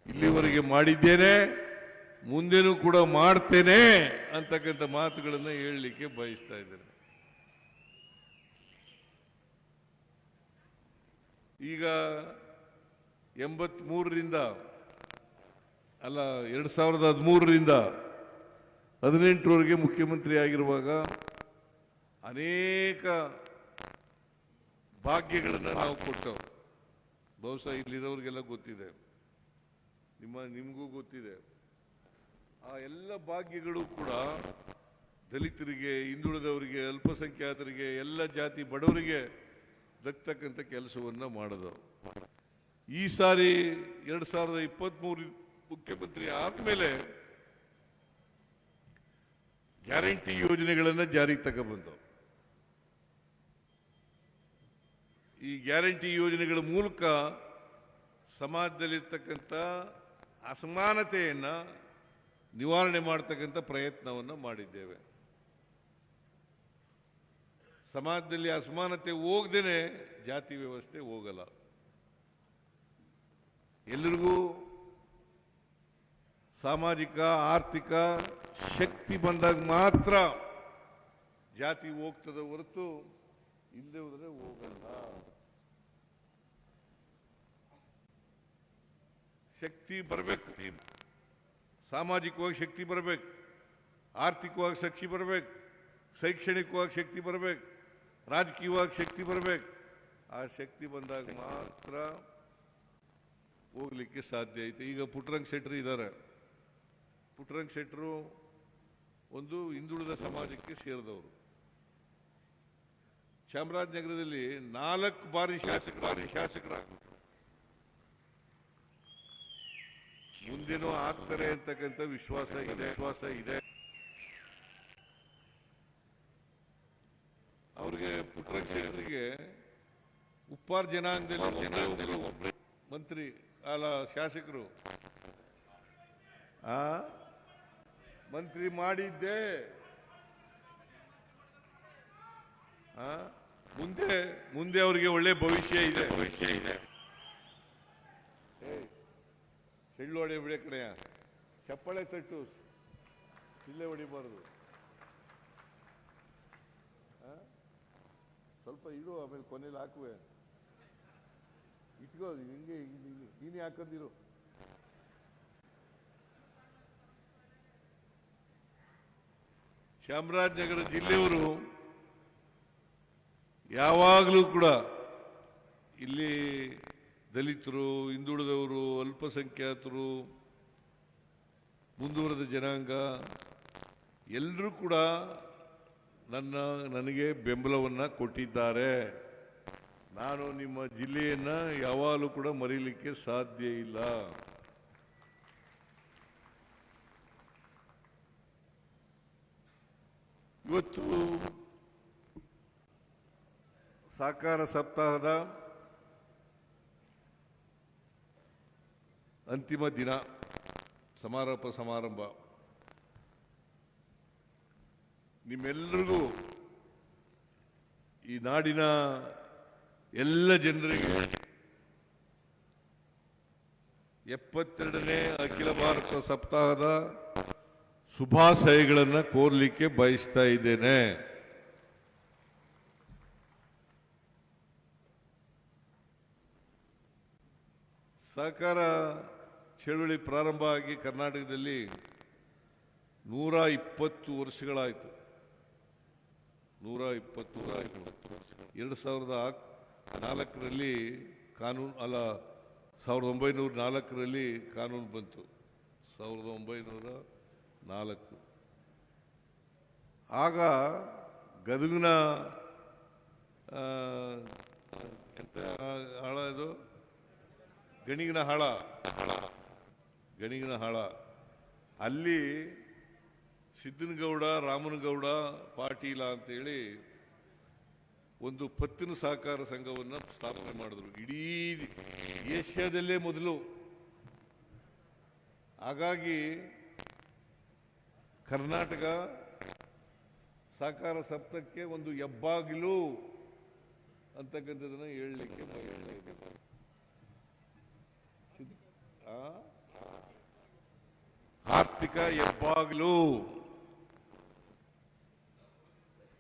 ಇಲ್ಲಿವರೆಗೆ ಮಾಡಿದ್ದೇನೆ, ಮುಂದೆನೂ ಕೂಡ ಮಾಡ್ತೇನೆ ಅಂತಕ್ಕಂಥ ಮಾತುಗಳನ್ನು ಹೇಳಲಿಕ್ಕೆ ಬಯಸ್ತಾ ಇದ್ದೇನೆ. ಈಗ 83ರಿಂದ ಅಲ್ಲ 2013ರಿಂದ 18ರವರೆಗೆ ಮುಖ್ಯಮಂತ್ರಿ ಆಗಿರುವಾಗ ಅನೇಕ ಭಾಗ್ಯಗಳನ್ನು ನಾವು ಕೊಟ್ಟವು. ಬಹುಶಃ ಇಲ್ಲಿರೋರಿಗೆಲ್ಲ ಗೊತ್ತಿದೆ, ನಿಮಗೂ ಗೊತ್ತಿದೆ. ಆ ಎಲ್ಲ ಭಾಗ್ಯಗಳು ಕೂಡ ದಲಿತರಿಗೆ, ಹಿಂದುಳಿದವರಿಗೆ, ಅಲ್ಪಸಂಖ್ಯಾತರಿಗೆ, ಎಲ್ಲ ಜಾತಿ ಬಡವರಿಗೆ ದಕ್ಕತಕ್ಕಂಥ ಕೆಲಸವನ್ನ ಮಾಡಿದವು. ಈ ಸಾರಿ 2023 ಮುಖ್ಯಮಂತ್ರಿ ಆದಮೇಲೆ ಗ್ಯಾರಂಟಿ ಯೋಜನೆಗಳನ್ನು ಜಾರಿಗೆ ತಗೊಬಂದು ಈ ಗ್ಯಾರಂಟಿ ಯೋಜನೆಗಳ ಮೂಲಕ ಸಮಾಜದಲ್ಲಿರ್ತಕ್ಕಂಥ ಅಸಮಾನತೆಯನ್ನು ನಿವಾರಣೆ ಮಾಡತಕ್ಕಂಥ ಪ್ರಯತ್ನವನ್ನು ಮಾಡಿದ್ದೇವೆ. ಸಮಾಜದಲ್ಲಿ ಅಸಮಾನತೆ ಹೋಗದೇನೆ ಜಾತಿ ವ್ಯವಸ್ಥೆ ಹೋಗಲ್ಲ. ಎಲ್ಲರಿಗೂ ಸಾಮಾಜಿಕ ಆರ್ಥಿಕ ಶಕ್ತಿ ಬಂದಾಗ ಮಾತ್ರ ಜಾತಿ ಹೋಗ್ತದೆ ಹೊರತು ಇಲ್ಲದೆ ಹೋದರೆ ಹೋಗಲ್ಲ. ಶಕ್ತಿ ಬರಬೇಕು, ಸಾಮಾಜಿಕವಾಗಿ ಶಕ್ತಿ ಬರಬೇಕು, ಆರ್ಥಿಕವಾಗಿ ಶಕ್ತಿ ಬರಬೇಕು, ಶೈಕ್ಷಣಿಕವಾಗಿ ಶಕ್ತಿ ಬರಬೇಕು, ರಾಜಕೀಯವಾಗಿ ಶಕ್ತಿ ಬರಬೇಕು. ಆ ಶಕ್ತಿ ಬಂದಾಗ ಮಾತ್ರ ಹೋಗ್ಲಿಕ್ಕೆ ಸಾಧ್ಯ ಐತೆ. ಈಗ ಪುಟ್ಟರಂಗ ಶೆಟ್ಟರು ಇದ್ದಾರೆ. ಪುಟ್ಟರಂಗ ಶೆಟ್ಟರು ಒಂದು ಹಿಂದುಳಿದ ಸಮಾಜಕ್ಕೆ ಸೇರಿದವರು. ಚಾಮರಾಜನಗರದಲ್ಲಿ 4 ಬಾರಿ ಶಾಸಕರಾಗ್ಬಿಟ್ರು. ಮುಂದೇನೂ ಆಗ್ತಾರೆ ಅಂತಕ್ಕಂಥ ವಿಶ್ವಾಸ ಇದೆ. ಅವ್ರಿಗೆ ಪುಟ್ಟರಂಗ ಶೆಟ್ಟರಿಗೆ ಉಪ್ಪಾರ ಜನಾಂಗದಲ್ಲಿ ಒಬ್ಬರು ಮಂತ್ರಿ ಅಲ್ಲ ಶಾಸಕರು ಮಂತ್ರಿ ಮಾಡಿದ್ದೆ. ಮುಂದೆ ಅವರಿಗೆ ಒಳ್ಳೆ ಭವಿಷ್ಯ ಇದೆ. ಸಿಳ್ಳು ಹೊಡೆ ಬಿಡೆ ಕಡೆಯ ಚಪ್ಪಳೆ ತಟ್ಟು ಸಿಳ್ಳೆ ಹೊಡಿಬಾರ್ದು. ಸ್ವಲ್ಪ ಇಡು, ಆಮೇಲೆ ಕೊನೆಯಲ್ಲಿ ಹಾಕುವೆ. ಇಟ್ಕೋ, ಹಿಂಗೆ ನೀನೇ ಹಾಕೊಂಡಿರು. ಚಾಮರಾಜನಗರ ಜಿಲ್ಲೆಯವರು ಯಾವಾಗಲೂ ಕೂಡ ಇಲ್ಲಿ ದಲಿತರು, ಹಿಂದುಳಿದವರು, ಅಲ್ಪಸಂಖ್ಯಾತರು, ಮುಂದುವರೆದ ಜನಾಂಗ ಎಲ್ಲರೂ ಕೂಡ ನನಗೆ ಬೆಂಬಲವನ್ನು ಕೊಟ್ಟಿದ್ದಾರೆ. ನಾನು ನಿಮ್ಮ ಜಿಲ್ಲೆಯನ್ನು ಯಾವಾಗಲೂ ಕೂಡ ಮರೀಲಿಕ್ಕೆ ಸಾಧ್ಯ ಇಲ್ಲ. ಇವತ್ತು ಸಹಕಾರ ಸಪ್ತಾಹದ ಅಂತಿಮ ದಿನ, ಸಮಾರಂಭ. ನಿಮ್ಮೆಲ್ಲರಿಗೂ, ಈ ನಾಡಿನ ಎಲ್ಲ ಜನರಿಗೆ 72ನೇ ಅಖಿಲ ಭಾರತ ಸಪ್ತಾಹದ ಶುಭಾಶಯಗಳನ್ನು ಕೋರಲಿಕ್ಕೆ ಬಯಸ್ತಾ ಇದ್ದೇನೆ. ಸಹಕಾರ ಚಳುವಳಿ ಪ್ರಾರಂಭ ಆಗಿ ಕರ್ನಾಟಕದಲ್ಲಿ 120 ವರ್ಷಗಳಾಯಿತು. 120 2004ರಲ್ಲಿ ಕಾನೂನು ಅಲ್ಲ, 1904ರಲ್ಲಿ ಕಾನೂನು ಬಂತು. 1904 ಆಗ ಗದಗಿನ ಹಾಳ, ಇದು ಗಣಿಗಿನ ಹಾಳ, ಅಲ್ಲಿ ಸಿದ್ದನಗೌಡ ರಾಮನಗೌಡ ಪಾಟೀಲ ಅಂತೇಳಿ ಒಂದು ಪತ್ತಿನ ಸಹಕಾರ ಸಂಘವನ್ನು ಸ್ಥಾಪನೆ ಮಾಡಿದ್ರು. ಇಡೀ ಏಷ್ಯಾದಲ್ಲೇ ಮೊದಲು. ಹಾಗಾಗಿ ಕರ್ನಾಟಕ ಸಹಕಾರ ಸಪ್ತಕ್ಕೆ ಒಂದು ಹೆಬ್ಬಾಗಿಲು ಅಂತಕ್ಕಂಥದ್ದನ್ನು ಹೇಳಲಿಕ್ಕೆ ಆರ್ಥಿಕ ಹೆಬ್ಬಾಗಿಲು,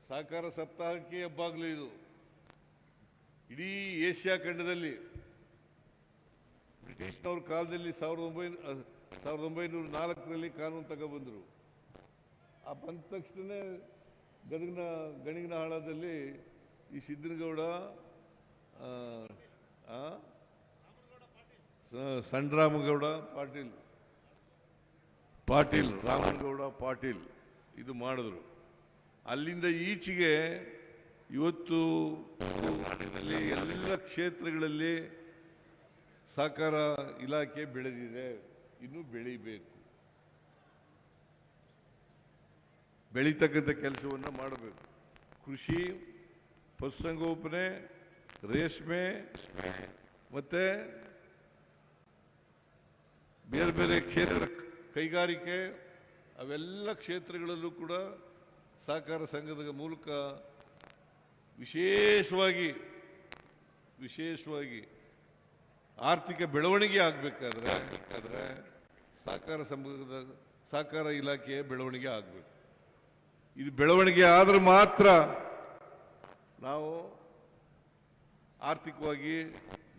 ಸಹಕಾರ ಸಪ್ತಾಹಕ್ಕೆ ಹೆಬ್ಬಾಗಿಲು ಇದು. ಇಡೀ ಏಷ್ಯಾ ಖಂಡದಲ್ಲಿ ಬ್ರಿಟಿಷ್ನವ್ರ ಕಾಲದಲ್ಲಿ 1904ರಲ್ಲಿ ಕಾನೂನು ತಗೊಬಂದರು. ಆ ಬಂದ ತಕ್ಷಣ ಗಣಿಗಿನ ಹಾಳದಲ್ಲಿ ಈ ಸಿದ್ದನಗೌಡ, ಸಣ್ಣರಾಮಗೌಡ ಪಾಟೀಲ್ ರಾಮನಗೌಡ ಪಾಟೀಲ್ ಇದು ಮಾಡಿದ್ರು. ಅಲ್ಲಿಂದ ಈಚೆಗೆ ಇವತ್ತು ಕರ್ನಾಟಕದಲ್ಲಿ ಎಲ್ಲ ಕ್ಷೇತ್ರಗಳಲ್ಲಿ ಸಹಕಾರ ಇಲಾಖೆ ಬೆಳೆದಿದೆ, ಇನ್ನೂ ಬೆಳೀಬೇಕು. ಬೆಳೀತಕ್ಕಂಥ ಕೆಲಸವನ್ನು ಮಾಡಬೇಕು. ಕೃಷಿ, ಪಶುಸಂಗೋಪನೆ, ರೇಷ್ಮೆ ಮತ್ತು ಬೇರೆ ಬೇರೆ ಕ್ಷೇತ್ರ, ಕೈಗಾರಿಕೆ, ಅವೆಲ್ಲ ಕ್ಷೇತ್ರಗಳಲ್ಲೂ ಕೂಡ ಸಹಕಾರ ಸಂಘದ ಮೂಲಕ ವಿಶೇಷವಾಗಿ ಆರ್ಥಿಕ ಬೆಳವಣಿಗೆ ಆಗಬೇಕಾದ್ರೆ ಸಹಕಾರ ಇಲಾಖೆಯ ಬೆಳವಣಿಗೆ ಆಗಬೇಕು. ಇದು ಬೆಳವಣಿಗೆ ಆದ್ರೆ ಮಾತ್ರ ನಾವು ಆರ್ಥಿಕವಾಗಿ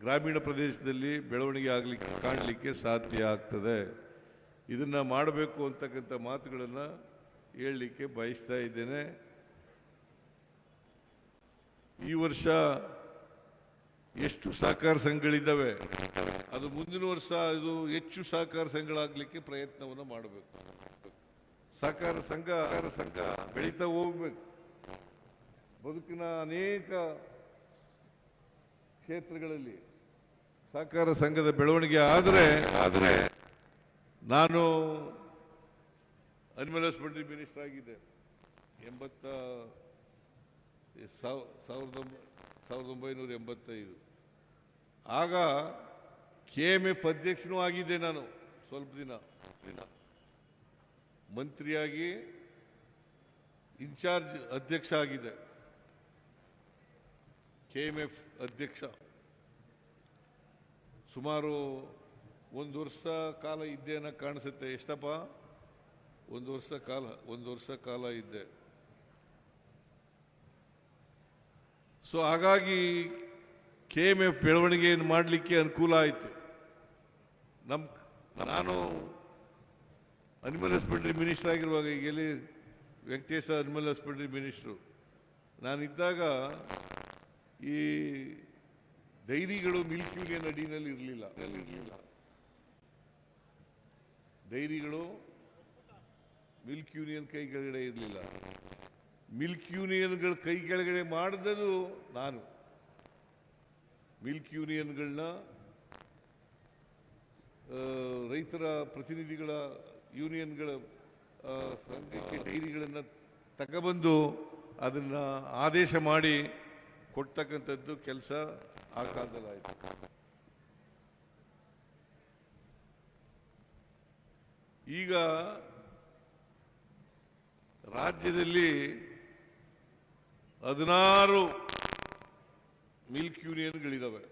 ಗ್ರಾಮೀಣ ಪ್ರದೇಶದಲ್ಲಿ ಬೆಳವಣಿಗೆ ಕಾಣಲಿಕ್ಕೆ ಸಾಧ್ಯ ಆಗ್ತದೆ. ಇದನ್ನು ಮಾಡಬೇಕು ಅಂತಕ್ಕಂಥ ಮಾತುಗಳನ್ನು ಹೇಳಲಿಕ್ಕೆ ಬಯಸ್ತಾ ಇದ್ದೇನೆ. ಈ ವರ್ಷ ಎಷ್ಟು ಸಹಕಾರ ಸಂಘಗಳಿದ್ದಾವೆ, ಅದು ಮುಂದಿನ ವರ್ಷ ಇದು ಹೆಚ್ಚು ಸಹಕಾರ ಸಂಘಗಳಾಗಲಿಕ್ಕೆ ಪ್ರಯತ್ನವನ್ನು ಮಾಡಬೇಕು. ಸಹಕಾರ ಸಂಘ ಬೆಳೀತಾ ಹೋಗ್ಬೇಕು. ಬದುಕಿನ ಅನೇಕ ಕ್ಷೇತ್ರಗಳಲ್ಲಿ ಸಹಕಾರ ಸಂಘದ ಬೆಳವಣಿಗೆ ಆದರೆ ನಾನು ಅನಿಮಲ್ ಹಸ್ಬೆಂಡ್ರಿ ಮಿನಿಸ್ಟರ್ ಆಗಿದ್ದೆ 1985. ಆಗ KMF ಅಧ್ಯಕ್ಷನೂ ಆಗಿದ್ದೆ. ನಾನು ಸ್ವಲ್ಪ ದಿನ ಮಂತ್ರಿಯಾಗಿ ಇನ್ಚಾರ್ಜ್ ಅಧ್ಯಕ್ಷ ಆಗಿದೆ. KMF ಅಧ್ಯಕ್ಷ ಸುಮಾರು 1 ವರ್ಷ ಕಾಲ ಇದ್ದೆ ಅನ್ನೋ ಕಾಣಿಸುತ್ತೆ. ಎಷ್ಟಪ್ಪ? 1 ವರ್ಷ ಕಾಲ ಇದ್ದೆ. ಸೊ ಹಾಗಾಗಿ KMF ಬೆಳವಣಿಗೆಯನ್ನು ಮಾಡಲಿಕ್ಕೆ ಅನುಕೂಲ ಆಯಿತು. ನಾನು ಅನಿಮಲ್ ಹಸ್ಬೆಂಡ್ರಿ ಮಿನಿಸ್ಟರ್ ಆಗಿರುವಾಗ, ಈಗ ಎಲ್ಲಿ ವೆಂಕಟೇಶ ಅನಿಮಲ್ ಹಸ್ಬೆಂಡ್ರಿ ಮಿನಿಸ್ಟ್ರು ನಾನಿದ್ದಾಗ ಈ ಡೈರಿಗಳು ಮಿಲ್ಕ್ ಯೂನಿಯನ್ ಅಡಿನಲ್ಲಿ ಇರಲಿಲ್ಲ. ಡೈರಿಗಳು ಮಿಲ್ಕ್ ಯೂನಿಯನ್ ಕೈ ಕೆಳಗಡೆ ಇರಲಿಲ್ಲ. ಮಿಲ್ಕ್ ಯೂನಿಯನ್ಗಳ ಕೈ ಕೆಳಗಡೆ ಮಾಡಿದ್ದು ನಾನು. ಮಿಲ್ಕ್ ಯೂನಿಯನ್ಗಳನ್ನ ರೈತರ ಪ್ರತಿನಿಧಿಗಳ ಯೂನಿಯನ್ಗಳ ಸಂಘಕ್ಕೆ ಡೈರಿಗಳನ್ನು ತಗೊಬಂದು ಅದನ್ನು ಆದೇಶ ಮಾಡಿ ಕೊಡ್ತಕ್ಕಂಥದ್ದು ಕೆಲಸ ಆ ಕಾಲದಲ್ಲಾಯಿತು. ಈಗ ರಾಜ್ಯದಲ್ಲಿ 16 ಮಿಲ್ಕ್ ಯೂನಿಯನ್ಗಳಿದ್ದಾವೆ.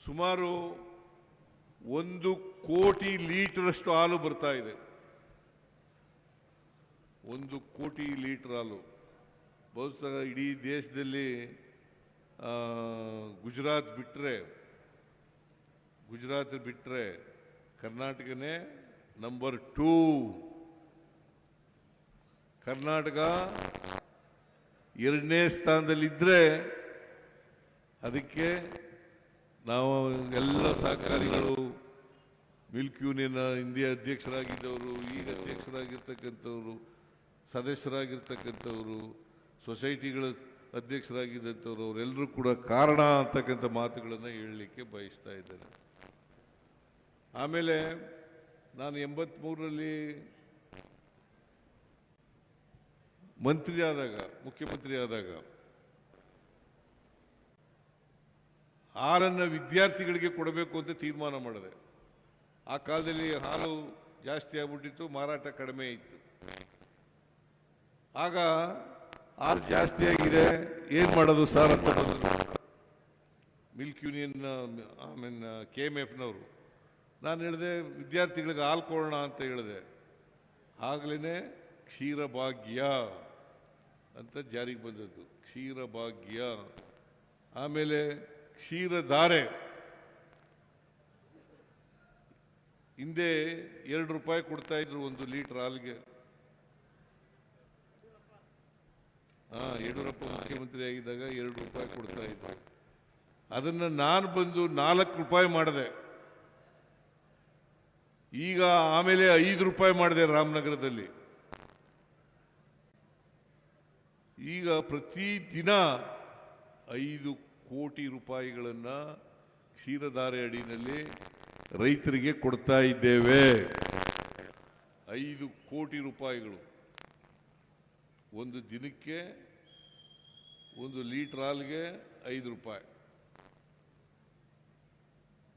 ಸುಮಾರು 1 ಕೋಟಿ ಲೀಟರಷ್ಟು ಹಾಲು ಬರ್ತಾ ಇದೆ. 1 ಕೋಟಿ ಲೀಟರ್ ಹಾಲು. ಬಹುಶಃ ಇಡೀ ದೇಶದಲ್ಲಿ ಗುಜರಾತ್ ಬಿಟ್ಟರೆ ಕರ್ನಾಟಕನೇ ನಂಬರ್ 2. ಕರ್ನಾಟಕ 2ನೇ ಸ್ಥಾನದಲ್ಲಿದ್ದರೆ ಅದಕ್ಕೆ ನಾವು ಎಲ್ಲ ಸಹಕಾರಿಗಳು, ಮಿಲ್ಕ್ ಯೂನಿಯನ್ ಹಿಂದೆ ಅಧ್ಯಕ್ಷರಾಗಿದ್ದವರು, ಈಗ ಅಧ್ಯಕ್ಷರಾಗಿರ್ತಕ್ಕಂಥವ್ರು, ಸದಸ್ಯರಾಗಿರ್ತಕ್ಕಂಥವರು, ಸೊಸೈಟಿಗಳ ಅಧ್ಯಕ್ಷರಾಗಿದ್ದಂಥವ್ರು, ಅವರೆಲ್ಲರೂ ಕೂಡ ಕಾರಣ ಅಂತಕ್ಕಂಥ ಮಾತುಗಳನ್ನು ಹೇಳಲಿಕ್ಕೆ ಬಯಸ್ತಾ ಇದ್ದೇನೆ. ಆಮೇಲೆ ನಾನು 83ರಲ್ಲಿ ಮುಖ್ಯಮಂತ್ರಿ ಆದಾಗ ಹಾಲನ್ನು ವಿದ್ಯಾರ್ಥಿಗಳಿಗೆ ಕೊಡಬೇಕು ಅಂತ ತೀರ್ಮಾನ ಮಾಡಿದೆ. ಆ ಕಾಲದಲ್ಲಿ ಹಾಲು ಜಾಸ್ತಿ ಆಗ್ಬಿಟ್ಟಿತ್ತು, ಮಾರಾಟ ಕಡಿಮೆ ಇತ್ತು. ಆಗ ಹಾಲು ಜಾಸ್ತಿ ಆಗಿದೆ, ಏನು ಮಾಡೋದು ಸರ್ ಅಂತ ಬಂದರು ಮಿಲ್ಕ್ ಯೂನಿಯನ್ KMFನವರು. ನಾನು ಹೇಳಿದೆ ವಿದ್ಯಾರ್ಥಿಗಳಿಗೆ ಹಾಲು ಕೊಡೋಣ ಅಂತ ಹೇಳಿದೆ. ಆಗಲೇ ಕ್ಷೀರಭಾಗ್ಯ ಅಂತ ಜಾರಿಗೆ ಬಂದದ್ದು, ಕ್ಷೀರಭಾಗ್ಯ. ಆಮೇಲೆ ಕ್ಷೀರಧಾರೆ. ಹಿಂದೆ 2 ರೂಪಾಯಿ ಕೊಡ್ತಾ ಇದ್ರು 1 ಲೀಟರ್ ಹಾಲಿಗೆ. ಯಡಿಯೂರಪ್ಪ ಮುಖ್ಯಮಂತ್ರಿ ಆಗಿದ್ದಾಗ 2 ರೂಪಾಯಿ ಕೊಡ್ತಾ ಇದ್ರು. ಅದನ್ನು ನಾನು ಬಂದು 4 ರೂಪಾಯಿ ಮಾಡಿದೆ. ಈಗ ಆಮೇಲೆ 5 ರೂಪಾಯಿ ಮಾಡಿದೆ ರಾಮನಗರದಲ್ಲಿ. ಈಗ ಪ್ರತಿದಿನ 5 ಕೋಟಿ ರೂಪಾಯಿಗಳನ್ನು ಕ್ಷೀರಧಾರೆ ಅಡಿನಲ್ಲಿ ರೈತರಿಗೆ ಕೊಡ್ತಾ ಇದ್ದೇವೆ. 5 ಕೋಟಿ ರೂಪಾಯಿಗಳು ಒಂದು ದಿನಕ್ಕೆ, 1 ಲೀಟರ್ ಹಾಲಿಗೆ 5 ರೂಪಾಯಿ.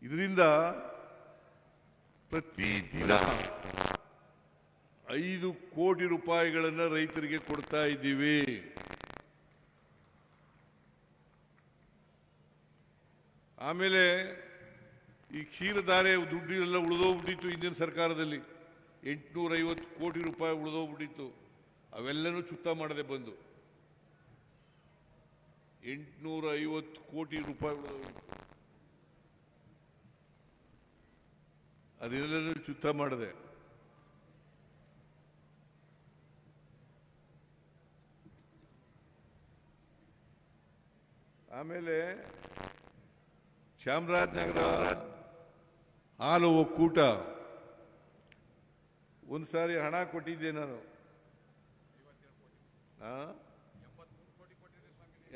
ಇದರಿಂದ ಪ್ರತಿ ದಿನ 5 ಕೋಟಿ ರೂಪಾಯಿಗಳನ್ನು ರೈತರಿಗೆ ಕೊಡ್ತಾ ಇದ್ದೀವಿ. ಆಮೇಲೆ ಈ ಕ್ಷೀರಧಾರೆ ದುಡ್ಡು ಎಲ್ಲ ಉಳಿದೋಗ್ಬಿಟ್ಟಿತ್ತು. ಹಿಂದಿನ ಸರ್ಕಾರದಲ್ಲಿ 850 ಕೋಟಿ ರೂಪಾಯಿ ಉಳಿದೋಗ್ಬಿಟ್ಟಿತ್ತು. ಅವೆಲ್ಲನೂ ಚುತ್ತ ಮಾಡದೆ ಬಂದು 850 ಕೋಟಿ ರೂಪಾಯಿ ಉಳಿದೋಗ್ಬಿಟ್ಟಿತ್ತು. ಅದೆಲ್ಲನೂ ಚುತ್ತ ಮಾಡದೆ ಆಮೇಲೆ ಚಾಮರಾಜನಗರ ಹಾಲು ಒಕ್ಕೂಟ ಒಂದು ಸಾರಿ ಹಣ ಕೊಟ್ಟಿದ್ದೆ ನಾನು.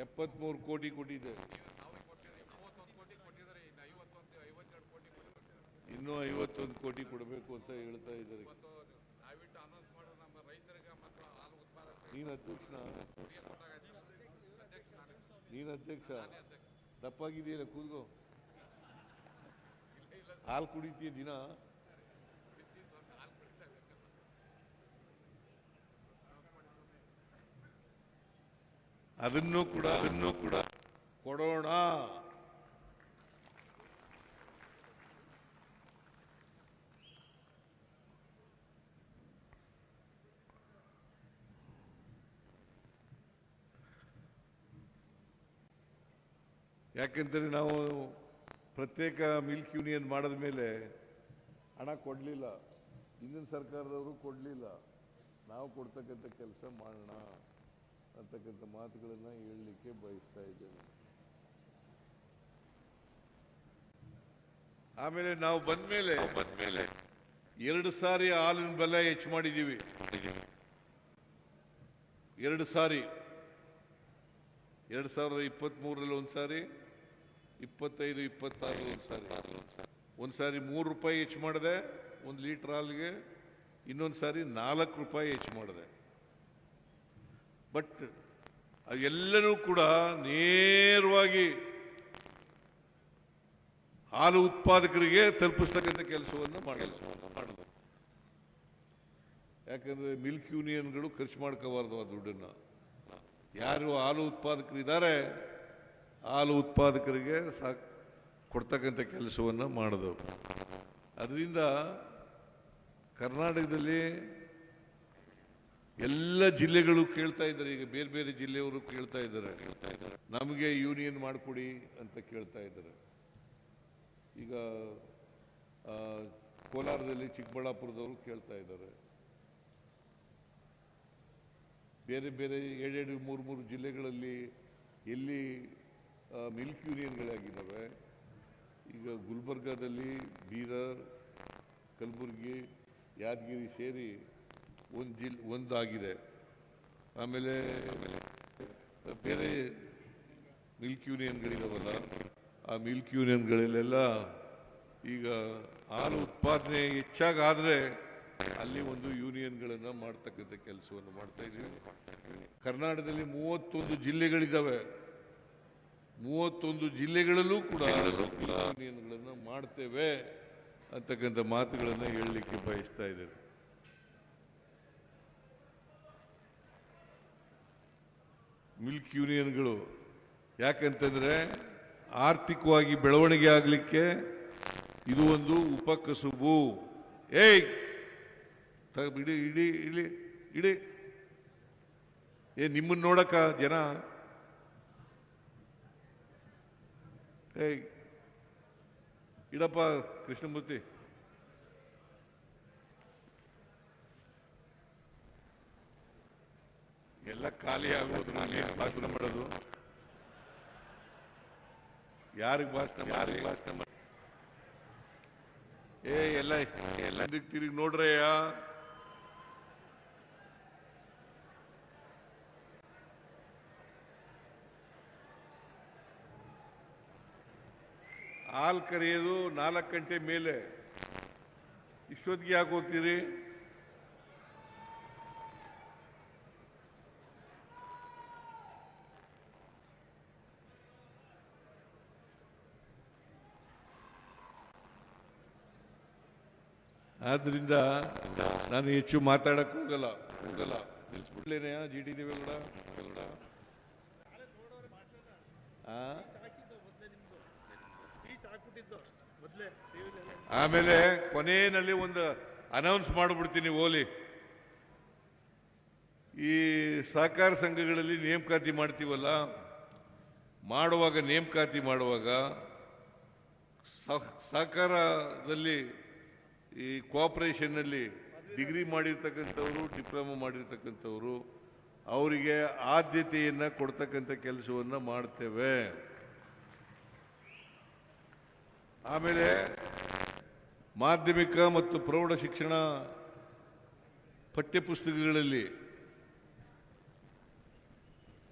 73 ಕೋಟಿ ಕೊಟ್ಟಿದ್ದೆ. ಇನ್ನೂ 51 ಕೋಟಿ ಕೊಡಬೇಕು ಅಂತ ಹೇಳ್ತಾ ಇದ್ದಾರೆ. ನೀನು ಅಧ್ಯಕ್ಷ ದಪ್ಪಾಗಿದೆಯಲ್ಲ, ಕೂತ್ಕೋ. ಹಾಲು ಕುಡಿತೀಯ ದಿನ? ಅದನ್ನು ಕೂಡ ಕೊಡೋಣ. ಯಾಕೆಂದರೆ ನಾವು ಪ್ರತ್ಯೇಕ ಮಿಲ್ಕ್ ಯೂನಿಯನ್ ಮಾಡಿದ ಮೇಲೆ ಹಣ ಕೊಡಲಿಲ್ಲ, ಹಿಂದಿನ ಸರ್ಕಾರದವರು ಕೊಡಲಿಲ್ಲ. ನಾವು ಕೊಡ್ತಕ್ಕಂಥ ಕೆಲಸ ಮಾಡೋಣ ಅಂತಕ್ಕಂಥ ಮಾತುಗಳನ್ನು ಹೇಳಲಿಕ್ಕೆ ಬಯಸ್ತಾ ಇದ್ದೇನೆ. ಆಮೇಲೆ ನಾವು ಬಂದ್ಮೇಲೆ 2 ಸಾರಿ ಹಾಲಿನ ಬೆಲೆ ಹೆಚ್ಚು ಮಾಡಿದ್ದೀವಿ. 2 ಸಾರಿ, 2023ರಲ್ಲಿ ಒಂದು ಸಾರಿ, 25-26 ಒಂದು ಸಾರಿ. ಒಂದು ಸಾರಿ 3 ರೂಪಾಯಿ ಹೆಚ್ಚು ಮಾಡಿದೆ 1 ಲೀಟರ್ ಹಾಲಿಗೆ, ಇನ್ನೊಂದು ಸಾರಿ 4 ರೂಪಾಯಿ ಹೆಚ್ಚು ಮಾಡಿದೆ. ಬಟ್ ಅದೆಲ್ಲನೂ ಕೂಡ ನೇರವಾಗಿ ಹಾಲು ಉತ್ಪಾದಕರಿಗೆ ತಲುಪಿಸ್ತಕ್ಕಂಥ ಕೆಲಸವನ್ನು ಮಾಡಲು. ಯಾಕಂದ್ರೆ ಮಿಲ್ಕ್ ಯೂನಿಯನ್ಗಳು ಖರ್ಚು ಮಾಡ್ಕೋಬಾರ್ದು ಆ ದುಡ್ಡನ್ನು. ಯಾರು ಹಾಲು ಉತ್ಪಾದಕರು ಇದ್ದಾರೆ, ಹಾಲು ಉತ್ಪಾದಕರಿಗೆ ಕೊಡ್ತಕ್ಕಂಥ ಕೆಲಸವನ್ನು ಮಾಡಿದವು. ಅದರಿಂದ ಕರ್ನಾಟಕದಲ್ಲಿ ಎಲ್ಲ ಜಿಲ್ಲೆಗಳು ಕೇಳ್ತಾ ಇದ್ದಾರೆ. ಈಗ ಬೇರೆ ಬೇರೆ ಜಿಲ್ಲೆಯವರು ಕೇಳ್ತಾ ಇದ್ದಾರೆ, ನಮಗೆ ಯೂನಿಯನ್ ಮಾಡಿಕೊಡಿ ಅಂತ ಕೇಳ್ತಾ ಇದ್ದಾರೆ. ಈಗ ಕೋಲಾರದಲ್ಲಿ, ಚಿಕ್ಕಬಳ್ಳಾಪುರದವರು ಕೇಳ್ತಾ ಇದ್ದಾರೆ. ಬೇರೆ ಬೇರೆ 2-3 ಜಿಲ್ಲೆಗಳಲ್ಲಿ ಎಲ್ಲಿ ಮಿಲ್ಕ್ ಯೂನಿಯನ್ಗಳಾಗಿದ್ದಾವೆ. ಈಗ ಗುಲ್ಬರ್ಗಾದಲ್ಲಿ, ಬೀದರ್, ಕಲಬುರಗಿ, ಯಾದಗಿರಿ ಸೇರಿ ಒಂದಾಗಿದೆ. ಆಮೇಲೆ ಬೇರೆ ಮಿಲ್ಕ್ ಯೂನಿಯನ್ಗಳಿದಾವಲ್ಲ, ಆ ಮಿಲ್ಕ್ ಯೂನಿಯನ್ಗಳಲ್ಲೆಲ್ಲ ಈಗ ಹಾಲು ಉತ್ಪಾದನೆ ಹೆಚ್ಚಾಗಾದರೆ ಅಲ್ಲಿ ಒಂದು ಯೂನಿಯನ್ಗಳನ್ನು ಮಾಡ್ತಕ್ಕಂಥ ಕೆಲಸವನ್ನು ಮಾಡ್ತಾ ಇದ್ದೀವಿ. ಕರ್ನಾಟಕದಲ್ಲಿ 31 ಜಿಲ್ಲೆಗಳಿದ್ದಾವೆ. 31 ಜಿಲ್ಲೆಗಳಲ್ಲೂ ಕೂಡ ಯೂನಿಯನ್ಗಳನ್ನು ಮಾಡ್ತೇವೆ ಅಂತಕ್ಕಂಥ ಮಾತುಗಳನ್ನು ಹೇಳಲಿಕ್ಕೆ ಬಯಸ್ತಾ ಇದ್ದೇವೆ. ಮಿಲ್ಕ್ ಯೂನಿಯನ್ಗಳು ಯಾಕಂತಂದ್ರೆ ಆರ್ಥಿಕವಾಗಿ ಬೆಳವಣಿಗೆ ಆಗಲಿಕ್ಕೆ ಇದು ಒಂದು ಉಪಕಸುಬು. ಇಡಿ ಇಡಿ ಇಡಿ ಇಡಿ ನಿಮ್ಮನ್ನು ನೋಡಕ ಜನ ಇಡಪ್ಪ ಕೃಷ್ಣಮೂರ್ತಿ. ಎಲ್ಲ ಖಾಲಿ ಆಗೋದು, ಭಾಷಣ ಮಾಡೋದು. ಯಾರಿಗೆ ಭಾಷಣ ಮಾಡಿ ಎಲ್ಲ ತಿರುಗಿ ನೋಡ್ರಯ್ಯ. ಹಾಲು ಕರೆಯೋದು 4 ಗಂಟೆ ಮೇಲೆ. ಇಷ್ಟೊತ್ತಿಗೆ ಯಾಕೆ ಹೋಗ್ತೀರಿ? ಆದ್ರಿಂದ ನಾನು ಹೆಚ್ಚು ಮಾತಾಡಕ್ಕೆ ಹೋಗಲ್ಲ. ನಿಲ್ಸ್ಬಿಡ್ಲೇನೆ ಜಿ ಟಿ ದೇವೇಗೌಡ. ಆಮೇಲೆ ಕೊನೆಯಲ್ಲಿ ಒಂದು ಅನೌನ್ಸ್ ಮಾಡಿಬಿಡ್ತೀನಿ ಓಲಿ. ಈ ಸಹಕಾರ ಸಂಘಗಳಲ್ಲಿ ನೇಮಕಾತಿ ಮಾಡ್ತೀವಲ್ಲ, ನೇಮಕಾತಿ ಮಾಡುವಾಗ ಸಹಕಾರದಲ್ಲಿ ಈ ಕೋಆಪರೇಷನ್ನಲ್ಲಿ ಡಿಗ್ರಿ ಮಾಡಿರ್ತಕ್ಕಂಥವ್ರು, ಡಿಪ್ಲೊಮಾ ಮಾಡಿರ್ತಕ್ಕಂಥವ್ರು, ಅವರಿಗೆ ಆದ್ಯತೆಯನ್ನು ಕೊಡ್ತಕ್ಕಂಥ ಕೆಲಸವನ್ನು ಮಾಡ್ತೇವೆ. ಆಮೇಲೆ ಮಾಧ್ಯಮಿಕ ಮತ್ತು ಪ್ರೌಢ ಶಿಕ್ಷಣ ಪಠ್ಯಪುಸ್ತಕಗಳಲ್ಲಿ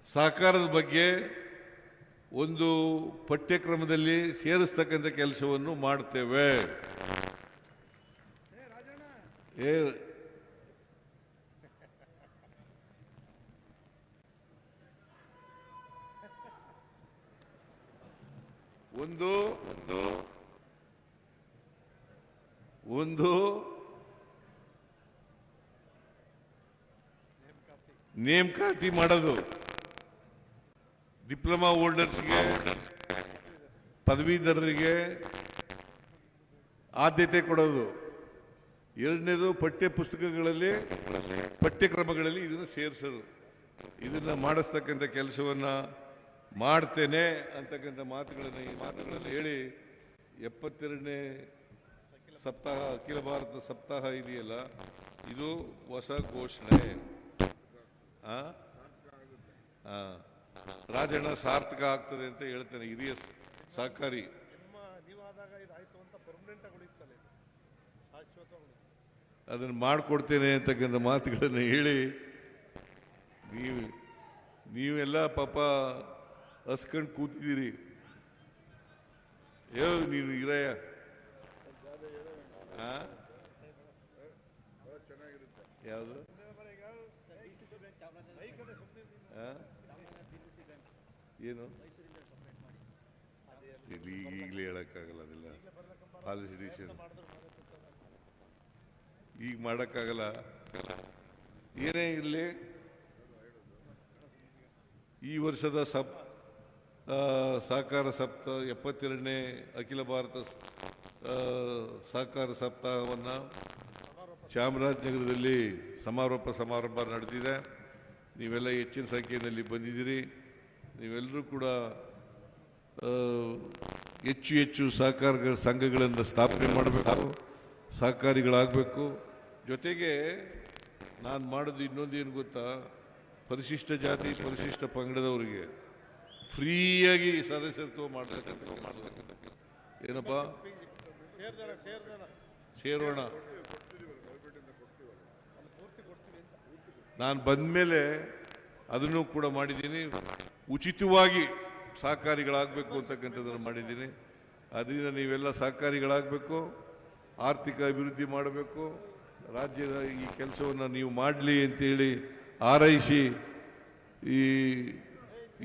ಸಹಕಾರದ ಬಗ್ಗೆ ಒಂದು ಪಠ್ಯಕ್ರಮದಲ್ಲಿ ಸೇರಿಸ್ತಕ್ಕಂಥ ಕೆಲಸವನ್ನು ಮಾಡ್ತೇವೆ. ಒಂದು ನೇಮಕಾತಿ ಮಾಡೋದು, ಡಿಪ್ಲೊಮಾ ಹೋಲ್ಡರ್ಸ್ಗೆ, ಪದವೀಧರರಿಗೆ ಆದ್ಯತೆ ಕೊಡೋದು. ಎರಡನೇದು ಪಠ್ಯಪುಸ್ತಕಗಳಲ್ಲಿ, ಪಠ್ಯಕ್ರಮಗಳಲ್ಲಿ ಇದನ್ನು ಸೇರಿಸೋದು. ಇದನ್ನು ಮಾಡಿಸ್ತಕ್ಕಂಥ ಕೆಲಸವನ್ನು ಮಾಡ್ತೇನೆ ಅಂತಕ್ಕಂಥ ಮಾತುಗಳನ್ನು ಹೇಳಿ 72ನೇ ಸಪ್ತಾಹ, ಅಖಿಲ ಭಾರತ ಸಪ್ತಾಹ ಇದೆಯಲ್ಲ, ಇದು ಹೊಸ ಘೋಷಣೆ. ರಾಜಣ್ಣ ಸಾರ್ಥಕ ಆಗ್ತದೆ ಅಂತ ಹೇಳ್ತೇನೆ. ಹಿರಿಯ ಸಹಕಾರಿ ಅದನ್ನು ಮಾಡಿಕೊಡ್ತೇನೆ ಅಂತಕ್ಕಂಥ ಮಾತುಗಳನ್ನು ಹೇಳಿ, ನೀವೆಲ್ಲ ಪಾಪ ಹಸ್ಕೊಂಡು ಕೂತಿದ್ದೀರಿ. ನೀನು ಇರಯ್ಯ, ಯಾವುದು ಏನು ಈಗಲೇ ಹೇಳಕ್ಕಾಗಲ್ಲ. ಅದೆಲ್ಲ ಪಾಲಿಸಿ ಡಿಸಿಷನ್ ಈಗ ಮಾಡೋಕ್ಕಾಗಲ್ಲ. ಏನೇ ಇರಲಿ, ಈ ವರ್ಷದ ಸಹಕಾರ ಸಪ್ತಾಹ 72ನೇ ಅಖಿಲ ಭಾರತ ಸಹಕಾರ ಸಪ್ತಾಹವನ್ನು ಚಾಮರಾಜನಗರದಲ್ಲಿ ಸಮಾರಂಭ ನಡೆದಿದೆ. ನೀವೆಲ್ಲ ಹೆಚ್ಚಿನ ಸಂಖ್ಯೆಯಲ್ಲಿ ಬಂದಿದ್ದೀರಿ. ನೀವೆಲ್ಲರೂ ಕೂಡ ಹೆಚ್ಚು ಸಹಕಾರ ಸಂಘಗಳನ್ನು ಸ್ಥಾಪನೆ ಮಾಡಬೇಕು, ಸಹಕಾರಿಗಳಾಗಬೇಕು. ಜೊತೆಗೆ ನಾನು ಮಾಡೋದು ಇನ್ನೊಂದೇನು ಗೊತ್ತಾ, ಪರಿಶಿಷ್ಟ ಜಾತಿ, ಪರಿಶಿಷ್ಟ ಪಂಗಡದವರಿಗೆ ಫ್ರೀಯಾಗಿ ಸದಸ್ಯತ್ವ ಮಾಡತಕ್ಕಂಥ ಏನಪ್ಪ ಸೇರೋಣ. ನಾನು ಬಂದ ಮೇಲೆ ಅದನ್ನು ಕೂಡ ಮಾಡಿದ್ದೀನಿ. ಉಚಿತವಾಗಿ ಸಹಕಾರಿಗಳಾಗಬೇಕು ಅಂತಕ್ಕಂಥದ್ದನ್ನು ಮಾಡಿದ್ದೀನಿ. ಅದರಿಂದ ನೀವೆಲ್ಲ ಸಹಕಾರಿಗಳಾಗಬೇಕು, ಆರ್ಥಿಕ ಅಭಿವೃದ್ಧಿ ಮಾಡಬೇಕು, ರಾಜ್ಯದ ಈ ಕೆಲಸವನ್ನು ನೀವು ಮಾಡಲಿ ಅಂತೇಳಿ ಹಾರೈಸಿ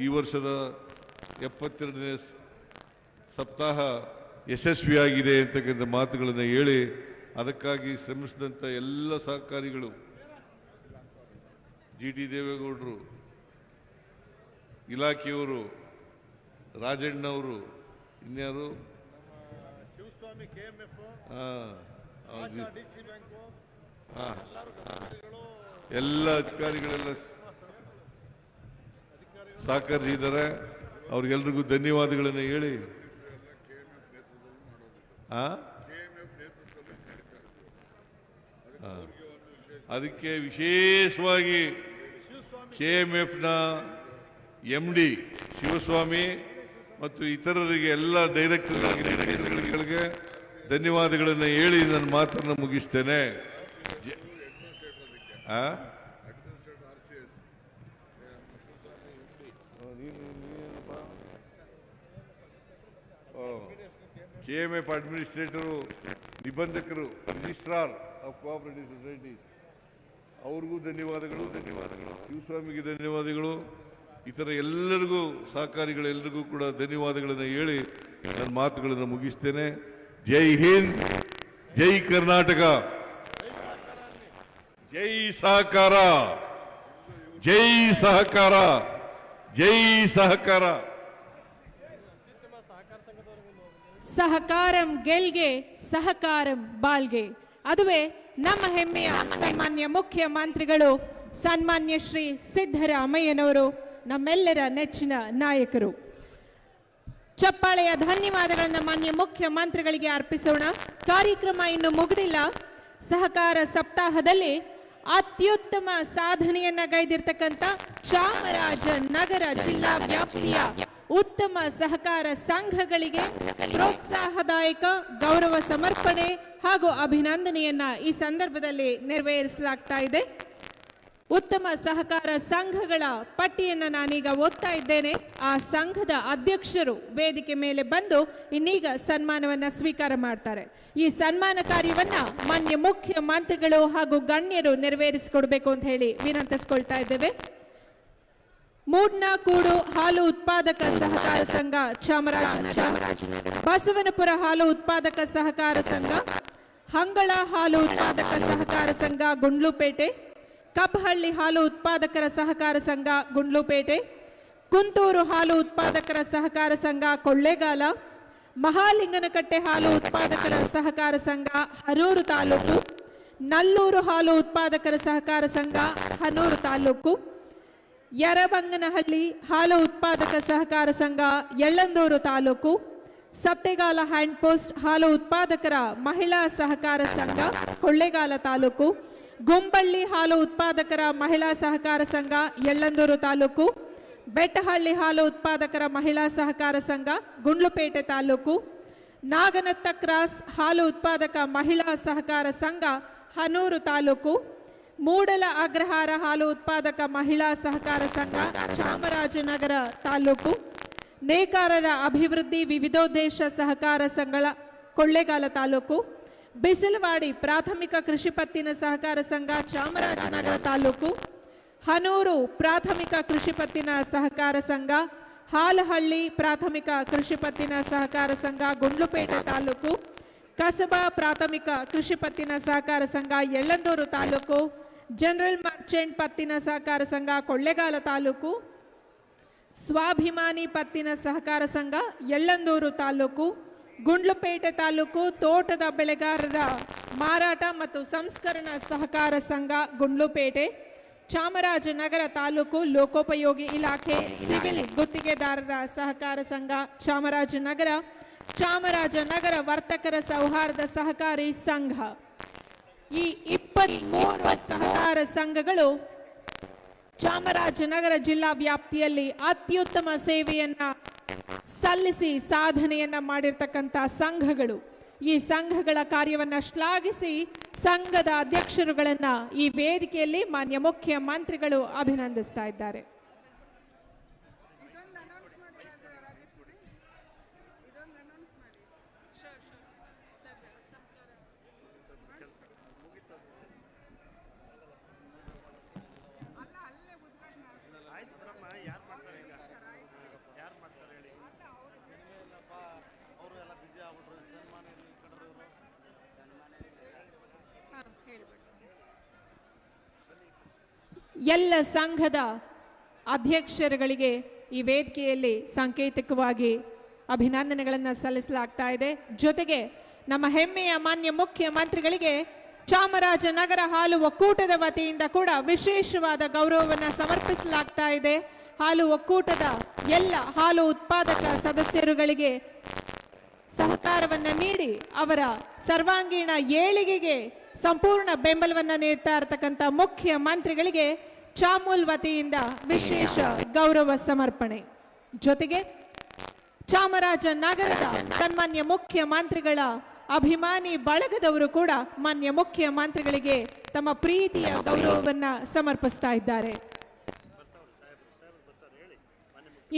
ಈ ವರ್ಷದ 72ನೇ ಸಪ್ತಾಹ ಯಶಸ್ವಿಯಾಗಿದೆ ಅಂತಕ್ಕಂಥ ಮಾತುಗಳನ್ನು ಹೇಳಿ, ಅದಕ್ಕಾಗಿ ಶ್ರಮಿಸಿದಂಥ ಎಲ್ಲ ಸಹಕಾರಿಗಳು, ಜಿ ಟಿ ದೇವೇಗೌಡರು, ಇಲಾಖೆಯವರು, ರಾಜಣ್ಣವರು, ಇನ್ಯಾರು, ಶಿವಸ್ವಾಮಿ, KMF, ಎಲ್ಲ ಅಧಿಕಾರಿಗಳೆಲ್ಲ ಸಹಕರಿಸಿದ್ದಾರೆ. ಅವ್ರಿಗೆಲ್ರಿಗೂ ಧನ್ಯವಾದಗಳನ್ನು ಹೇಳಿ, ಅದಕ್ಕೆ ವಿಶೇಷವಾಗಿ KMFನ MD ಶಿವಸ್ವಾಮಿ ಮತ್ತು ಇತರರಿಗೆ, ಎಲ್ಲ ಡೈರೆಕ್ಟರ್ಗಳಿಗೆ ಧನ್ಯವಾದಗಳನ್ನು ಹೇಳಿ ನನ್ನ ಮಾತನ್ನು ಮುಗಿಸ್ತೇನೆ. KMF ಅಡ್ಮಿನಿಸ್ಟ್ರೇಟರು, ನಿಬಂಧಕರು, ರಿಜಿಸ್ಟ್ರಾರ್ ಆಫ್ ಕೋಆಪರೇಟಿವ್ ಸೊಸೈಟೀಸ್ ಅವ್ರಿಗೂ ಧನ್ಯವಾದಗಳು. ಶಿವಸ್ವಾಮಿಗೆ ಧನ್ಯವಾದಗಳು. ಇತರ ಎಲ್ಲರಿಗೂ ಸಹಕಾರಿಗಳೆಲ್ಲರಿಗೂ ಕೂಡ ಧನ್ಯವಾದಗಳನ್ನು ಹೇಳಿ ನನ್ನ ಮಾತುಗಳನ್ನು ಮುಗಿಸ್ತೇನೆ. ಜೈ ಹಿಂದ್, ಜೈ ಕರ್ನಾಟಕ, ಜೈ ಸಹಕಾರ, ಜೈ ಸಹಕಾರ, ಜೈ ಸಹಕಾರ. ಸಹಕಾರಂ ಗೆಲ್ಗೆ, ಸಹಕಾರಂ ಬಾಳ್ಗೆ. ಅದುವೇ ನಮ್ಮ ಹೆಮ್ಮೆಯ ಸನ್ಮಾನ್ಯ ಮುಖ್ಯಮಂತ್ರಿಗಳು ಸನ್ಮಾನ್ಯ ಶ್ರೀ ಸಿದ್ದರಾಮಯ್ಯನವರು, ನಮ್ಮೆಲ್ಲರ ನೆಚ್ಚಿನ ನಾಯಕರು. ಚಪ್ಪಾಳೆಯ ಧನ್ಯವಾದಗಳನ್ನು ಮಾನ್ಯ ಮುಖ್ಯಮಂತ್ರಿಗಳಿಗೆ ಅರ್ಪಿಸೋಣ. ಕಾರ್ಯಕ್ರಮ ಇನ್ನು ಮುಗಿದಿಲ್ಲ. ಸಹಕಾರ ಸಪ್ತಾಹದಲ್ಲಿ ಅತ್ಯುತ್ತಮ ಸಾಧನೆಯನ್ನ ಗೈದಿರ್ತಕ್ಕಂಥ ಚಾಮರಾಜನಗರ ಜಿಲ್ಲಾ ವ್ಯಾಪ್ತಿಯ ಉತ್ತಮ ಸಹಕಾರ ಸಂಘಗಳಿಗೆ ಪ್ರೋತ್ಸಾಹದಾಯಕ ಗೌರವ ಸಮರ್ಪಣೆ ಹಾಗೂ ಅಭಿನಂದನೆಯನ್ನ ಈ ಸಂದರ್ಭದಲ್ಲಿ ನೆರವೇರಿಸಲಾಗ್ತಾ ಇದೆ. ಉತ್ತಮ ಸಹಕಾರ ಸಂಘಗಳ ಪಟ್ಟಿಯನ್ನು ನಾನೀಗ ಓದ್ತಾ ಇದ್ದೇನೆ. ಆ ಸಂಘದ ಅಧ್ಯಕ್ಷರು ವೇದಿಕೆ ಮೇಲೆ ಬಂದು ಇನ್ನೀಗ ಸನ್ಮಾನವನ್ನ ಸ್ವೀಕಾರ ಮಾಡ್ತಾರೆ. ಈ ಸನ್ಮಾನ ಕಾರ್ಯವನ್ನ ಮಾನ್ಯ ಮುಖ್ಯಮಂತ್ರಿಗಳು ಹಾಗೂ ಗಣ್ಯರು ನೆರವೇರಿಸಿಕೊಡ್ಬೇಕು ಅಂತ ಹೇಳಿ ವಿನಂತಿಸಿಕೊಳ್ತಾ ಇದ್ದೇವೆ. ಮೂಡ್ನಕೂಡು ಹಾಲು ಉತ್ಪಾದಕ ಸಹಕಾರ ಸಂಘ ಚಾಮರಾಜನಗರ, ಬಸವನಪುರ ಹಾಲು ಉತ್ಪಾದಕ ಸಹಕಾರ ಸಂಘ, ಹಂಗಳ ಹಾಲು ಉತ್ಪಾದಕ ಸಹಕಾರ ಸಂಘ ಗುಂಡ್ಲುಪೇಟೆ, ಕಬ್ಬಹಳ್ಳಿ ಹಾಲು ಉತ್ಪಾದಕರ ಸಹಕಾರ ಸಂಘ ಗುಂಡ್ಲುಪೇಟೆ, ಕುಂತೂರು ಹಾಲು ಉತ್ಪಾದಕರ ಸಹಕಾರ ಸಂಘ ಕೊಳ್ಳೇಗಾಲ, ಮಹಾಲಿಂಗನಕಟ್ಟೆ ಹಾಲು ಉತ್ಪಾದಕರ ಸಹಕಾರ ಸಂಘ ಹನೂರು ತಾಲೂಕು, ನಲ್ಲೂರು ಹಾಲು ಉತ್ಪಾದಕರ ಸಹಕಾರ ಸಂಘ ಹನೂರು ತಾಲೂಕು, ಯರಬಂಗನಹಳ್ಳಿ ಹಾಲು ಉತ್ಪಾದಕ ಸಹಕಾರ ಸಂಘ ಯಳ್ಳಂದೂರು ತಾಲೂಕು, ಸತ್ತೆಗಾಲ ಹ್ಯಾಂಡ್ ಪೋಸ್ಟ್ ಹಾಲು ಉತ್ಪಾದಕರ ಮಹಿಳಾ ಸಹಕಾರ ಸಂಘ ಕೊಳ್ಳೇಗಾಲ ತಾಲೂಕು, ಗುಂಬಳ್ಳಿ ಹಾಲು ಉತ್ಪಾದಕರ ಮಹಿಳಾ ಸಹಕಾರ ಸಂಘ ಯಳ್ಳಂದೂರು ತಾಲೂಕು, ಬೆಟ್ಟಹಳ್ಳಿ ಹಾಲು ಉತ್ಪಾದಕರ ಮಹಿಳಾ ಸಹಕಾರ ಸಂಘ ಗುಂಡ್ಲುಪೇಟೆ ತಾಲೂಕು, ನಾಗನತ್ತ ಕ್ರಾಸ್ ಹಾಲು ಉತ್ಪಾದಕ ಮಹಿಳಾ ಸಹಕಾರ ಸಂಘ ಹನೂರು ತಾಲೂಕು, ಮೂಡಲ ಅಗ್ರಹಾರ ಹಾಲು ಉತ್ಪಾದಕ ಮಹಿಳಾ ಸಹಕಾರ ಸಂಘ ಚಾಮರಾಜನಗರ ತಾಲೂಕು, ನೇಕಾರರ ಅಭಿವೃದ್ಧಿ ವಿವಿಧೋದ್ದೇಶ ಸಹಕಾರ ಸಂಘ ಕೊಳ್ಳೇಗಾಲ ತಾಲೂಕು, ಬಿಸಿಲವಾಡಿ ಪ್ರಾಥಮಿಕ ಕೃಷಿ ಪತ್ತಿನ ಸಹಕಾರ ಸಂಘ ಚಾಮರಾಜನಗರ ತಾಲೂಕು, ಹನೂರು ಪ್ರಾಥಮಿಕ ಕೃಷಿ ಪತ್ತಿನ ಸಹಕಾರ ಸಂಘ, ಹಾಲಹಳ್ಳಿ ಪ್ರಾಥಮಿಕ ಕೃಷಿ ಪತ್ತಿನ ಸಹಕಾರ ಸಂಘ ಗುಂಡ್ಲುಪೇಟೆ ತಾಲೂಕು, ಕಸಬಾ ಪ್ರಾಥಮಿಕ ಕೃಷಿ ಪತ್ತಿನ ಸಹಕಾರ ಸಂಘ ಯಳ್ಳಂದೂರು ತಾಲೂಕು, ಜನರಲ್ ಮರ್ಚೆಂಟ್ ಪತ್ತಿನ ಸಹಕಾರ ಸಂಘ ಕೊಳ್ಳೇಗಾಲ ತಾಲೂಕು, ಸ್ವಾಭಿಮಾನಿ ಪತ್ತಿನ ಸಹಕಾರ ಸಂಘ ಯಳ್ಳಂದೂರು ತಾಲೂಕು, ಗುಂಡ್ಲುಪೇಟೆ ತಾಲೂಕು ತೋಟದ ಬೆಳೆಗಾರರ ಮಾರಾಟ ಮತ್ತು ಸಂಸ್ಕರಣಾ ಸಹಕಾರ ಸಂಘ ಗುಂಡ್ಲುಪೇಟೆ, ಚಾಮರಾಜನಗರ ತಾಲೂಕು ಲೋಕೋಪಯೋಗಿ ಇಲಾಖೆ ಸಿವಿಲ್ ಗುತ್ತಿಗೆದಾರರ ಸಹಕಾರ ಸಂಘ ಚಾಮರಾಜನಗರ, ಚಾಮರಾಜನಗರ ವರ್ತಕರ ಸೌಹಾರ್ದ ಸಹಕಾರಿ ಸಂಘ. ಈ 23 ಸಹಕಾರ ಸಂಘಗಳು ಚಾಮರಾಜನಗರ ಜಿಲ್ಲಾ ವ್ಯಾಪ್ತಿಯಲ್ಲಿ ಅತ್ಯುತ್ತಮ ಸೇವೆಯನ್ನ ಸಲ್ಲಿಸಿ ಸಾಧನೆಯನ್ನ ಮಾಡಿರ್ತಕ್ಕಂಥ ಸಂಘಗಳು. ಈ ಸಂಘಗಳ ಕಾರ್ಯವನ್ನ ಶ್ಲಾಘಿಸಿ ಸಂಘದ ಅಧ್ಯಕ್ಷರುಗಳನ್ನ ಈ ವೇದಿಕೆಯಲ್ಲಿ ಮಾನ್ಯ ಮುಖ್ಯಮಂತ್ರಿಗಳು ಅಭಿನಂದಿಸ್ತಾ ಇದ್ದಾರೆ. ಎಲ್ಲ ಸಂಘದ ಅಧ್ಯಕ್ಷರುಗಳಿಗೆ ಈ ವೇದಿಕೆಯಲ್ಲಿ ಸಾಂಕೇತಿಕವಾಗಿ ಅಭಿನಂದನೆಗಳನ್ನು ಸಲ್ಲಿಸಲಾಗ್ತಾ ಇದೆ. ಜೊತೆಗೆ ನಮ್ಮ ಹೆಮ್ಮೆಯ ಮಾನ್ಯ ಮುಖ್ಯಮಂತ್ರಿಗಳಿಗೆ ಚಾಮರಾಜನಗರ ಹಾಲು ಒಕ್ಕೂಟದ ವತಿಯಿಂದ ಕೂಡ ವಿಶೇಷವಾದ ಗೌರವವನ್ನು ಸಮರ್ಪಿಸಲಾಗ್ತಾ ಇದೆ. ಹಾಲು ಒಕ್ಕೂಟದ ಎಲ್ಲ ಹಾಲು ಉತ್ಪಾದಕ ಸದಸ್ಯರುಗಳಿಗೆ ಸಹಕಾರವನ್ನು ನೀಡಿ ಅವರ ಸರ್ವಾಂಗೀಣ ಏಳಿಗೆಗೆ ಸಂಪೂರ್ಣ ಬೆಂಬಲವನ್ನು ನೀಡ್ತಾ ಇರತಕ್ಕಂಥ ಮುಖ್ಯಮಂತ್ರಿಗಳಿಗೆ ಚಾಮೂಲ್ ವತಿಯಿಂದ ವಿಶೇಷ ಗೌರವ ಸಮರ್ಪಣೆ. ಜೊತೆಗೆ ಚಾಮರಾಜನಗರದ ಸನ್ಮಾನ್ಯ ಮುಖ್ಯಮಂತ್ರಿಗಳ ಅಭಿಮಾನಿ ಬಳಗದವರು ಕೂಡ ಮಾನ್ಯ ಮುಖ್ಯಮಂತ್ರಿಗಳಿಗೆ ತಮ್ಮ ಪ್ರೀತಿಯ ಗೌರವವನ್ನು ಸಮರ್ಪಿಸ್ತಾ ಇದ್ದಾರೆ.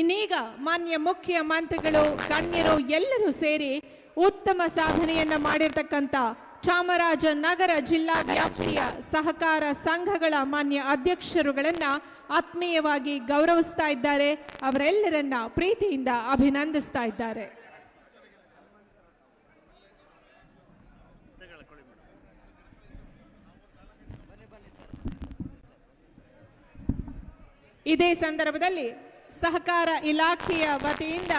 ಇನ್ನೀಗ ಮಾನ್ಯ ಮುಖ್ಯಮಂತ್ರಿಗಳು, ಗಣ್ಯರು ಎಲ್ಲರೂ ಸೇರಿ ಉತ್ತಮ ಸಾಧನೆಯನ್ನ ಮಾಡಿರ್ತಕ್ಕಂಥ ಚಾಮರಾಜನಗರ ಜಿಲ್ಲಾ ವ್ಯಾಪ್ತಿಯ ಸಹಕಾರ ಸಂಘಗಳ ಮಾನ್ಯ ಅಧ್ಯಕ್ಷರುಗಳನ್ನ ಆತ್ಮೀಯವಾಗಿ ಗೌರವಿಸ್ತಾ ಇದ್ದಾರೆ. ಅವರೆಲ್ಲರನ್ನ ಪ್ರೀತಿಯಿಂದ ಅಭಿನಂದಿಸ್ತಾ ಇದ್ದಾರೆ. ಇದೇ ಸಂದರ್ಭದಲ್ಲಿ ಸಹಕಾರ ಇಲಾಖೆಯ ವತಿಯಿಂದ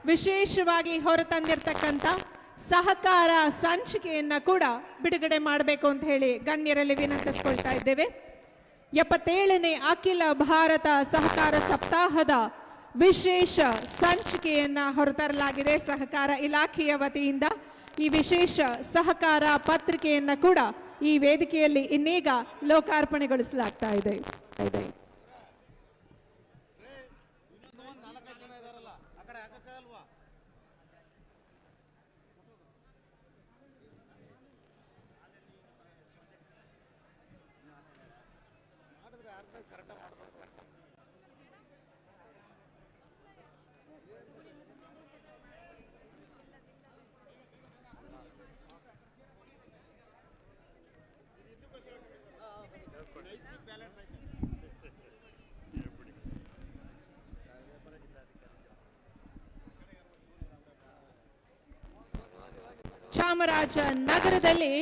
ವಿಶೇಷವಾಗಿ ಹೊರತಂದಿರತಕ್ಕಂಥ ಸಹಕಾರ ಸಂಚಿಕೆಯನ್ನ ಕೂಡ ಬಿಡುಗಡೆ ಮಾಡಬೇಕು ಅಂತ ಹೇಳಿ ಗಣ್ಯರಲ್ಲಿ ವಿನಂತಿಸಿಕೊಳ್ತಾ ಇದ್ದೇವೆ. 77ನೇ ಅಖಿಲ ಭಾರತ ಸಹಕಾರ ಸಪ್ತಾಹದ ವಿಶೇಷ ಸಂಚಿಕೆಯನ್ನ ಹೊರತರಲಾಗಿದೆ ಸಹಕಾರ ಇಲಾಖೆಯ ವತಿಯಿಂದ. ಈ ವಿಶೇಷ ಸಹಕಾರ ಪತ್ರಿಕೆಯನ್ನ ಕೂಡ ಈ ವೇದಿಕೆಯಲ್ಲಿ ಇನ್ನೀಗ ಲೋಕಾರ್ಪಣೆಗೊಳಿಸಲಾಗ್ತಾ ಇದೆ. ಚಾಮರಾಜನಗರದಲ್ಲಿ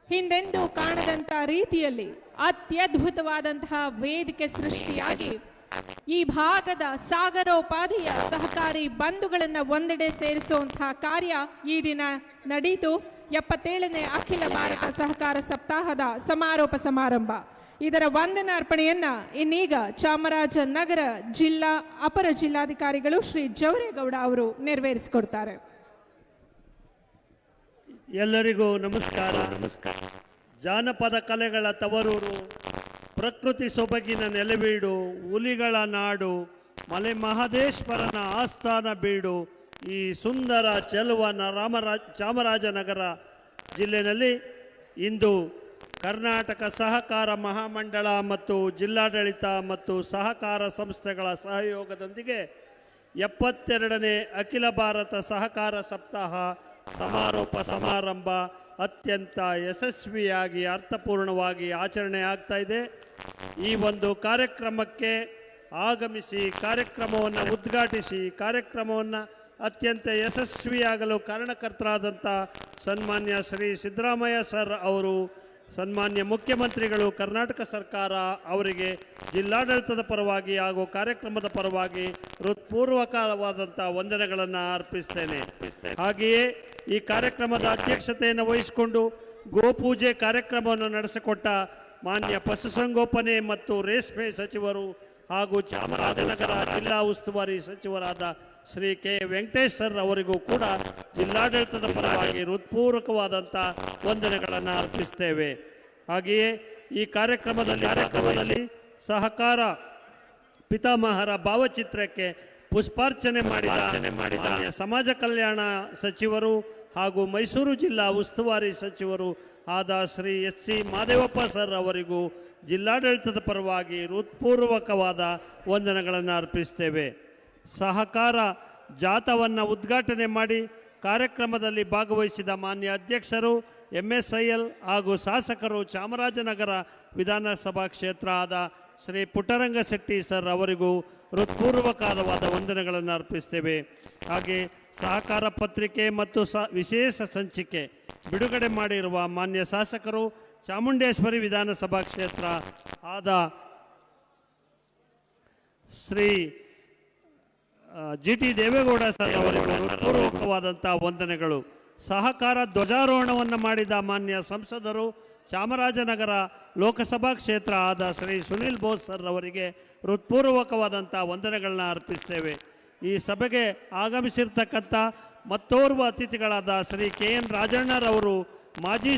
ಹಿಂದೆಂದೂ ಕಾಣದಂತ ರೀತಿಯಲ್ಲಿ ಅತ್ಯದ್ಭುತವಾದಂತಹ ವೇದಿಕೆ ಸೃಷ್ಟಿಯಾಗಿ ಈ ಭಾಗದ ಸಾಗರೋಪಾದಿಯ ಸಹಕಾರಿ ಬಂಧುಗಳನ್ನ ಒಂದೆಡೆ ಸೇರಿಸುವಂತಹ ಕಾರ್ಯ ಈ ದಿನ ನಡೆಯಿತು. 77ನೇ ಅಖಿಲ ಭಾರತ ಸಹಕಾರ ಸಪ್ತಾಹದ ಸಮಾರೋಪ ಸಮಾರಂಭ. ಇದರ ವಂದನಾರ್ಪಣೆಯನ್ನ ಇನ್ನೀಗ ಚಾಮರಾಜನಗರ ಜಿಲ್ಲಾ ಅಪರ ಜಿಲ್ಲಾಧಿಕಾರಿಗಳು ಶ್ರೀ ಜವರೇಗೌಡ ಅವರು ನೆರವೇರಿಸಿಕೊಡ್ತಾರೆ. ಎಲ್ಲರಿಗೂ ನಮಸ್ಕಾರ. ಜಾನಪದ ಕಲೆಗಳ ತವರೂರು, ಪ್ರಕೃತಿ ಸೊಬಗಿನ ನೆಲೆಬೀಡು, ಹುಲಿಗಳ ನಾಡು, ಮಲೆ ಮಹದೇಶ್ವರನ ಆಸ್ಥಾನ ಬೀಡು, ಈ ಸುಂದರ ಚೆಲುವನ ಚಾಮರಾಜನಗರ ಜಿಲ್ಲೆಯಲ್ಲಿ ಇಂದು ಕರ್ನಾಟಕ ಸಹಕಾರ ಮಹಾಮಂಡಳ ಮತ್ತು ಜಿಲ್ಲಾಡಳಿತ ಮತ್ತು ಸಹಕಾರ ಸಂಸ್ಥೆಗಳ ಸಹಯೋಗದೊಂದಿಗೆ 72ನೇ ಅಖಿಲ ಭಾರತ ಸಹಕಾರ ಸಪ್ತಾಹ ಸಮಾರೋಪ ಸಮಾರಂಭ ಅತ್ಯಂತ ಯಶಸ್ವಿಯಾಗಿ ಅರ್ಥಪೂರ್ಣವಾಗಿ ಆಚರಣೆ ಆಗ್ತಾ ಇದೆ. ಈ ಒಂದು ಕಾರ್ಯಕ್ರಮಕ್ಕೆ ಆಗಮಿಸಿ ಕಾರ್ಯಕ್ರಮವನ್ನು ಉದ್ಘಾಟಿಸಿ ಕಾರ್ಯಕ್ರಮವನ್ನು ಅತ್ಯಂತ ಯಶಸ್ವಿಯಾಗಲು ಕಾರಣಕರ್ತರಾದಂಥ ಸನ್ಮಾನ್ಯ ಶ್ರೀ ಸಿದ್ದರಾಮಯ್ಯ ಸರ್ ಅವರು, ಸನ್ಮಾನ್ಯ ಮುಖ್ಯಮಂತ್ರಿಗಳು ಕರ್ನಾಟಕ ಸರ್ಕಾರ ಅವರಿಗೆ ಜಿಲ್ಲಾಡಳಿತದ ಪರವಾಗಿ ಹಾಗೂ ಕಾರ್ಯಕ್ರಮದ ಪರವಾಗಿ ಹೃತ್ಪೂರ್ವಕವಾದಂಥ ವಂದನೆಗಳನ್ನು ಅರ್ಪಿಸ್ತೇನೆ. ಹಾಗೆಯೇ ಈ ಕಾರ್ಯಕ್ರಮದ ಅಧ್ಯಕ್ಷತೆಯನ್ನು ವಹಿಸಿಕೊಂಡು ಗೋಪೂಜೆ ಕಾರ್ಯಕ್ರಮವನ್ನು ನಡೆಸಿಕೊಟ್ಟ ಮಾನ್ಯ ಪಶುಸಂಗೋಪನೆ ಮತ್ತು ರೇಷ್ಮೆ ಸಚಿವರು ಹಾಗೂ ಚಾಮರಾಜನಗರ ಜಿಲ್ಲಾ ಉಸ್ತುವಾರಿ ಸಚಿವರಾದ ಶ್ರೀ ಕೆ ವೆಂಕಟೇಶ್ ಸರ್ ಅವರಿಗೂ ಕೂಡ ಜಿಲ್ಲಾಡಳಿತದ ಪರವಾಗಿ ಹೃತ್ಪೂರ್ವಕವಾದಂಥ ವಂದನೆಗಳನ್ನು ಅರ್ಪಿಸ್ತೇವೆ. ಹಾಗೆಯೇ ಈ ಕಾರ್ಯಕ್ರಮದಲ್ಲಿ ಸಹಕಾರ ಪಿತಾಮಹರ ಭಾವಚಿತ್ರಕ್ಕೆ ಪುಷ್ಪಾರ್ಚನೆ ಮಾಡಿದ ಸಮಾಜ ಕಲ್ಯಾಣ ಸಚಿವರು ಹಾಗೂ ಮೈಸೂರು ಜಿಲ್ಲಾ ಉಸ್ತುವಾರಿ ಸಚಿವರು ಆದ Shri H C Madevappa sir ಅವರಿಗೂ ಜಿಲ್ಲಾಡಳಿತದ ಪರವಾಗಿ ಹೃತ್ಪೂರ್ವಕವಾದ ವಂದನೆಗಳನ್ನು ಅರ್ಪಿಸ್ತೇವೆ. ಸಹಕಾರ ಜಾಥಾವನ್ನು ಉದ್ಘಾಟನೆ ಮಾಡಿ ಕಾರ್ಯಕ್ರಮದಲ್ಲಿ ಭಾಗವಹಿಸಿದ ಮಾನ್ಯ ಅಧ್ಯಕ್ಷರು MSIL ಹಾಗೂ ಶಾಸಕರು ಚಾಮರಾಜನಗರ ವಿಧಾನಸಭಾ ಕ್ಷೇತ್ರ ಆದ ಶ್ರೀ ಪುಟ್ಟರಂಗಶೆಟ್ಟಿ ಸರ್ ಅವರಿಗೂ ಹೃತ್ಪೂರ್ವಕವಾದ ವಂದನೆಗಳನ್ನು ಅರ್ಪಿಸ್ತೇವೆ. ಹಾಗೆ ಸಹಕಾರ ಪತ್ರಿಕೆ ಮತ್ತು ವಿಶೇಷ ಸಂಚಿಕೆ ಬಿಡುಗಡೆ ಮಾಡಿರುವ ಮಾನ್ಯ ಶಾಸಕರು ಚಾಮುಂಡೇಶ್ವರಿ ವಿಧಾನಸಭಾ ಕ್ಷೇತ್ರ ಆದ ಶ್ರೀ GT ದೇವೇಗೌಡ ಸರ್ ಅವರಿಗೆ ಹೃತ್ಪೂರ್ವಕವಾದಂಥ ವಂದನೆಗಳು. ಸಹಕಾರ ಧ್ವಜಾರೋಹಣವನ್ನು ಮಾಡಿದ ಮಾನ್ಯ ಸಂಸದರು ಚಾಮರಾಜನಗರ ಲೋಕಸಭಾ ಕ್ಷೇತ್ರ ಆದ ಶ್ರೀ ಸುನಿಲ್ ಬೋಸ್ ಸರ್ ಅವರಿಗೆ ಹೃತ್ಪೂರ್ವಕವಾದಂಥ ವಂದನೆಗಳನ್ನ ಅರ್ಪಿಸ್ತೇವೆ. ಈ ಸಭೆಗೆ ಆಗಮಿಸಿರ್ತಕ್ಕಂಥ ಮತ್ತೋರ್ವ ಅತಿಥಿಗಳಾದ ಶ್ರೀ KN ರಾಜಣ್ಣರವರು ಮಾಜಿ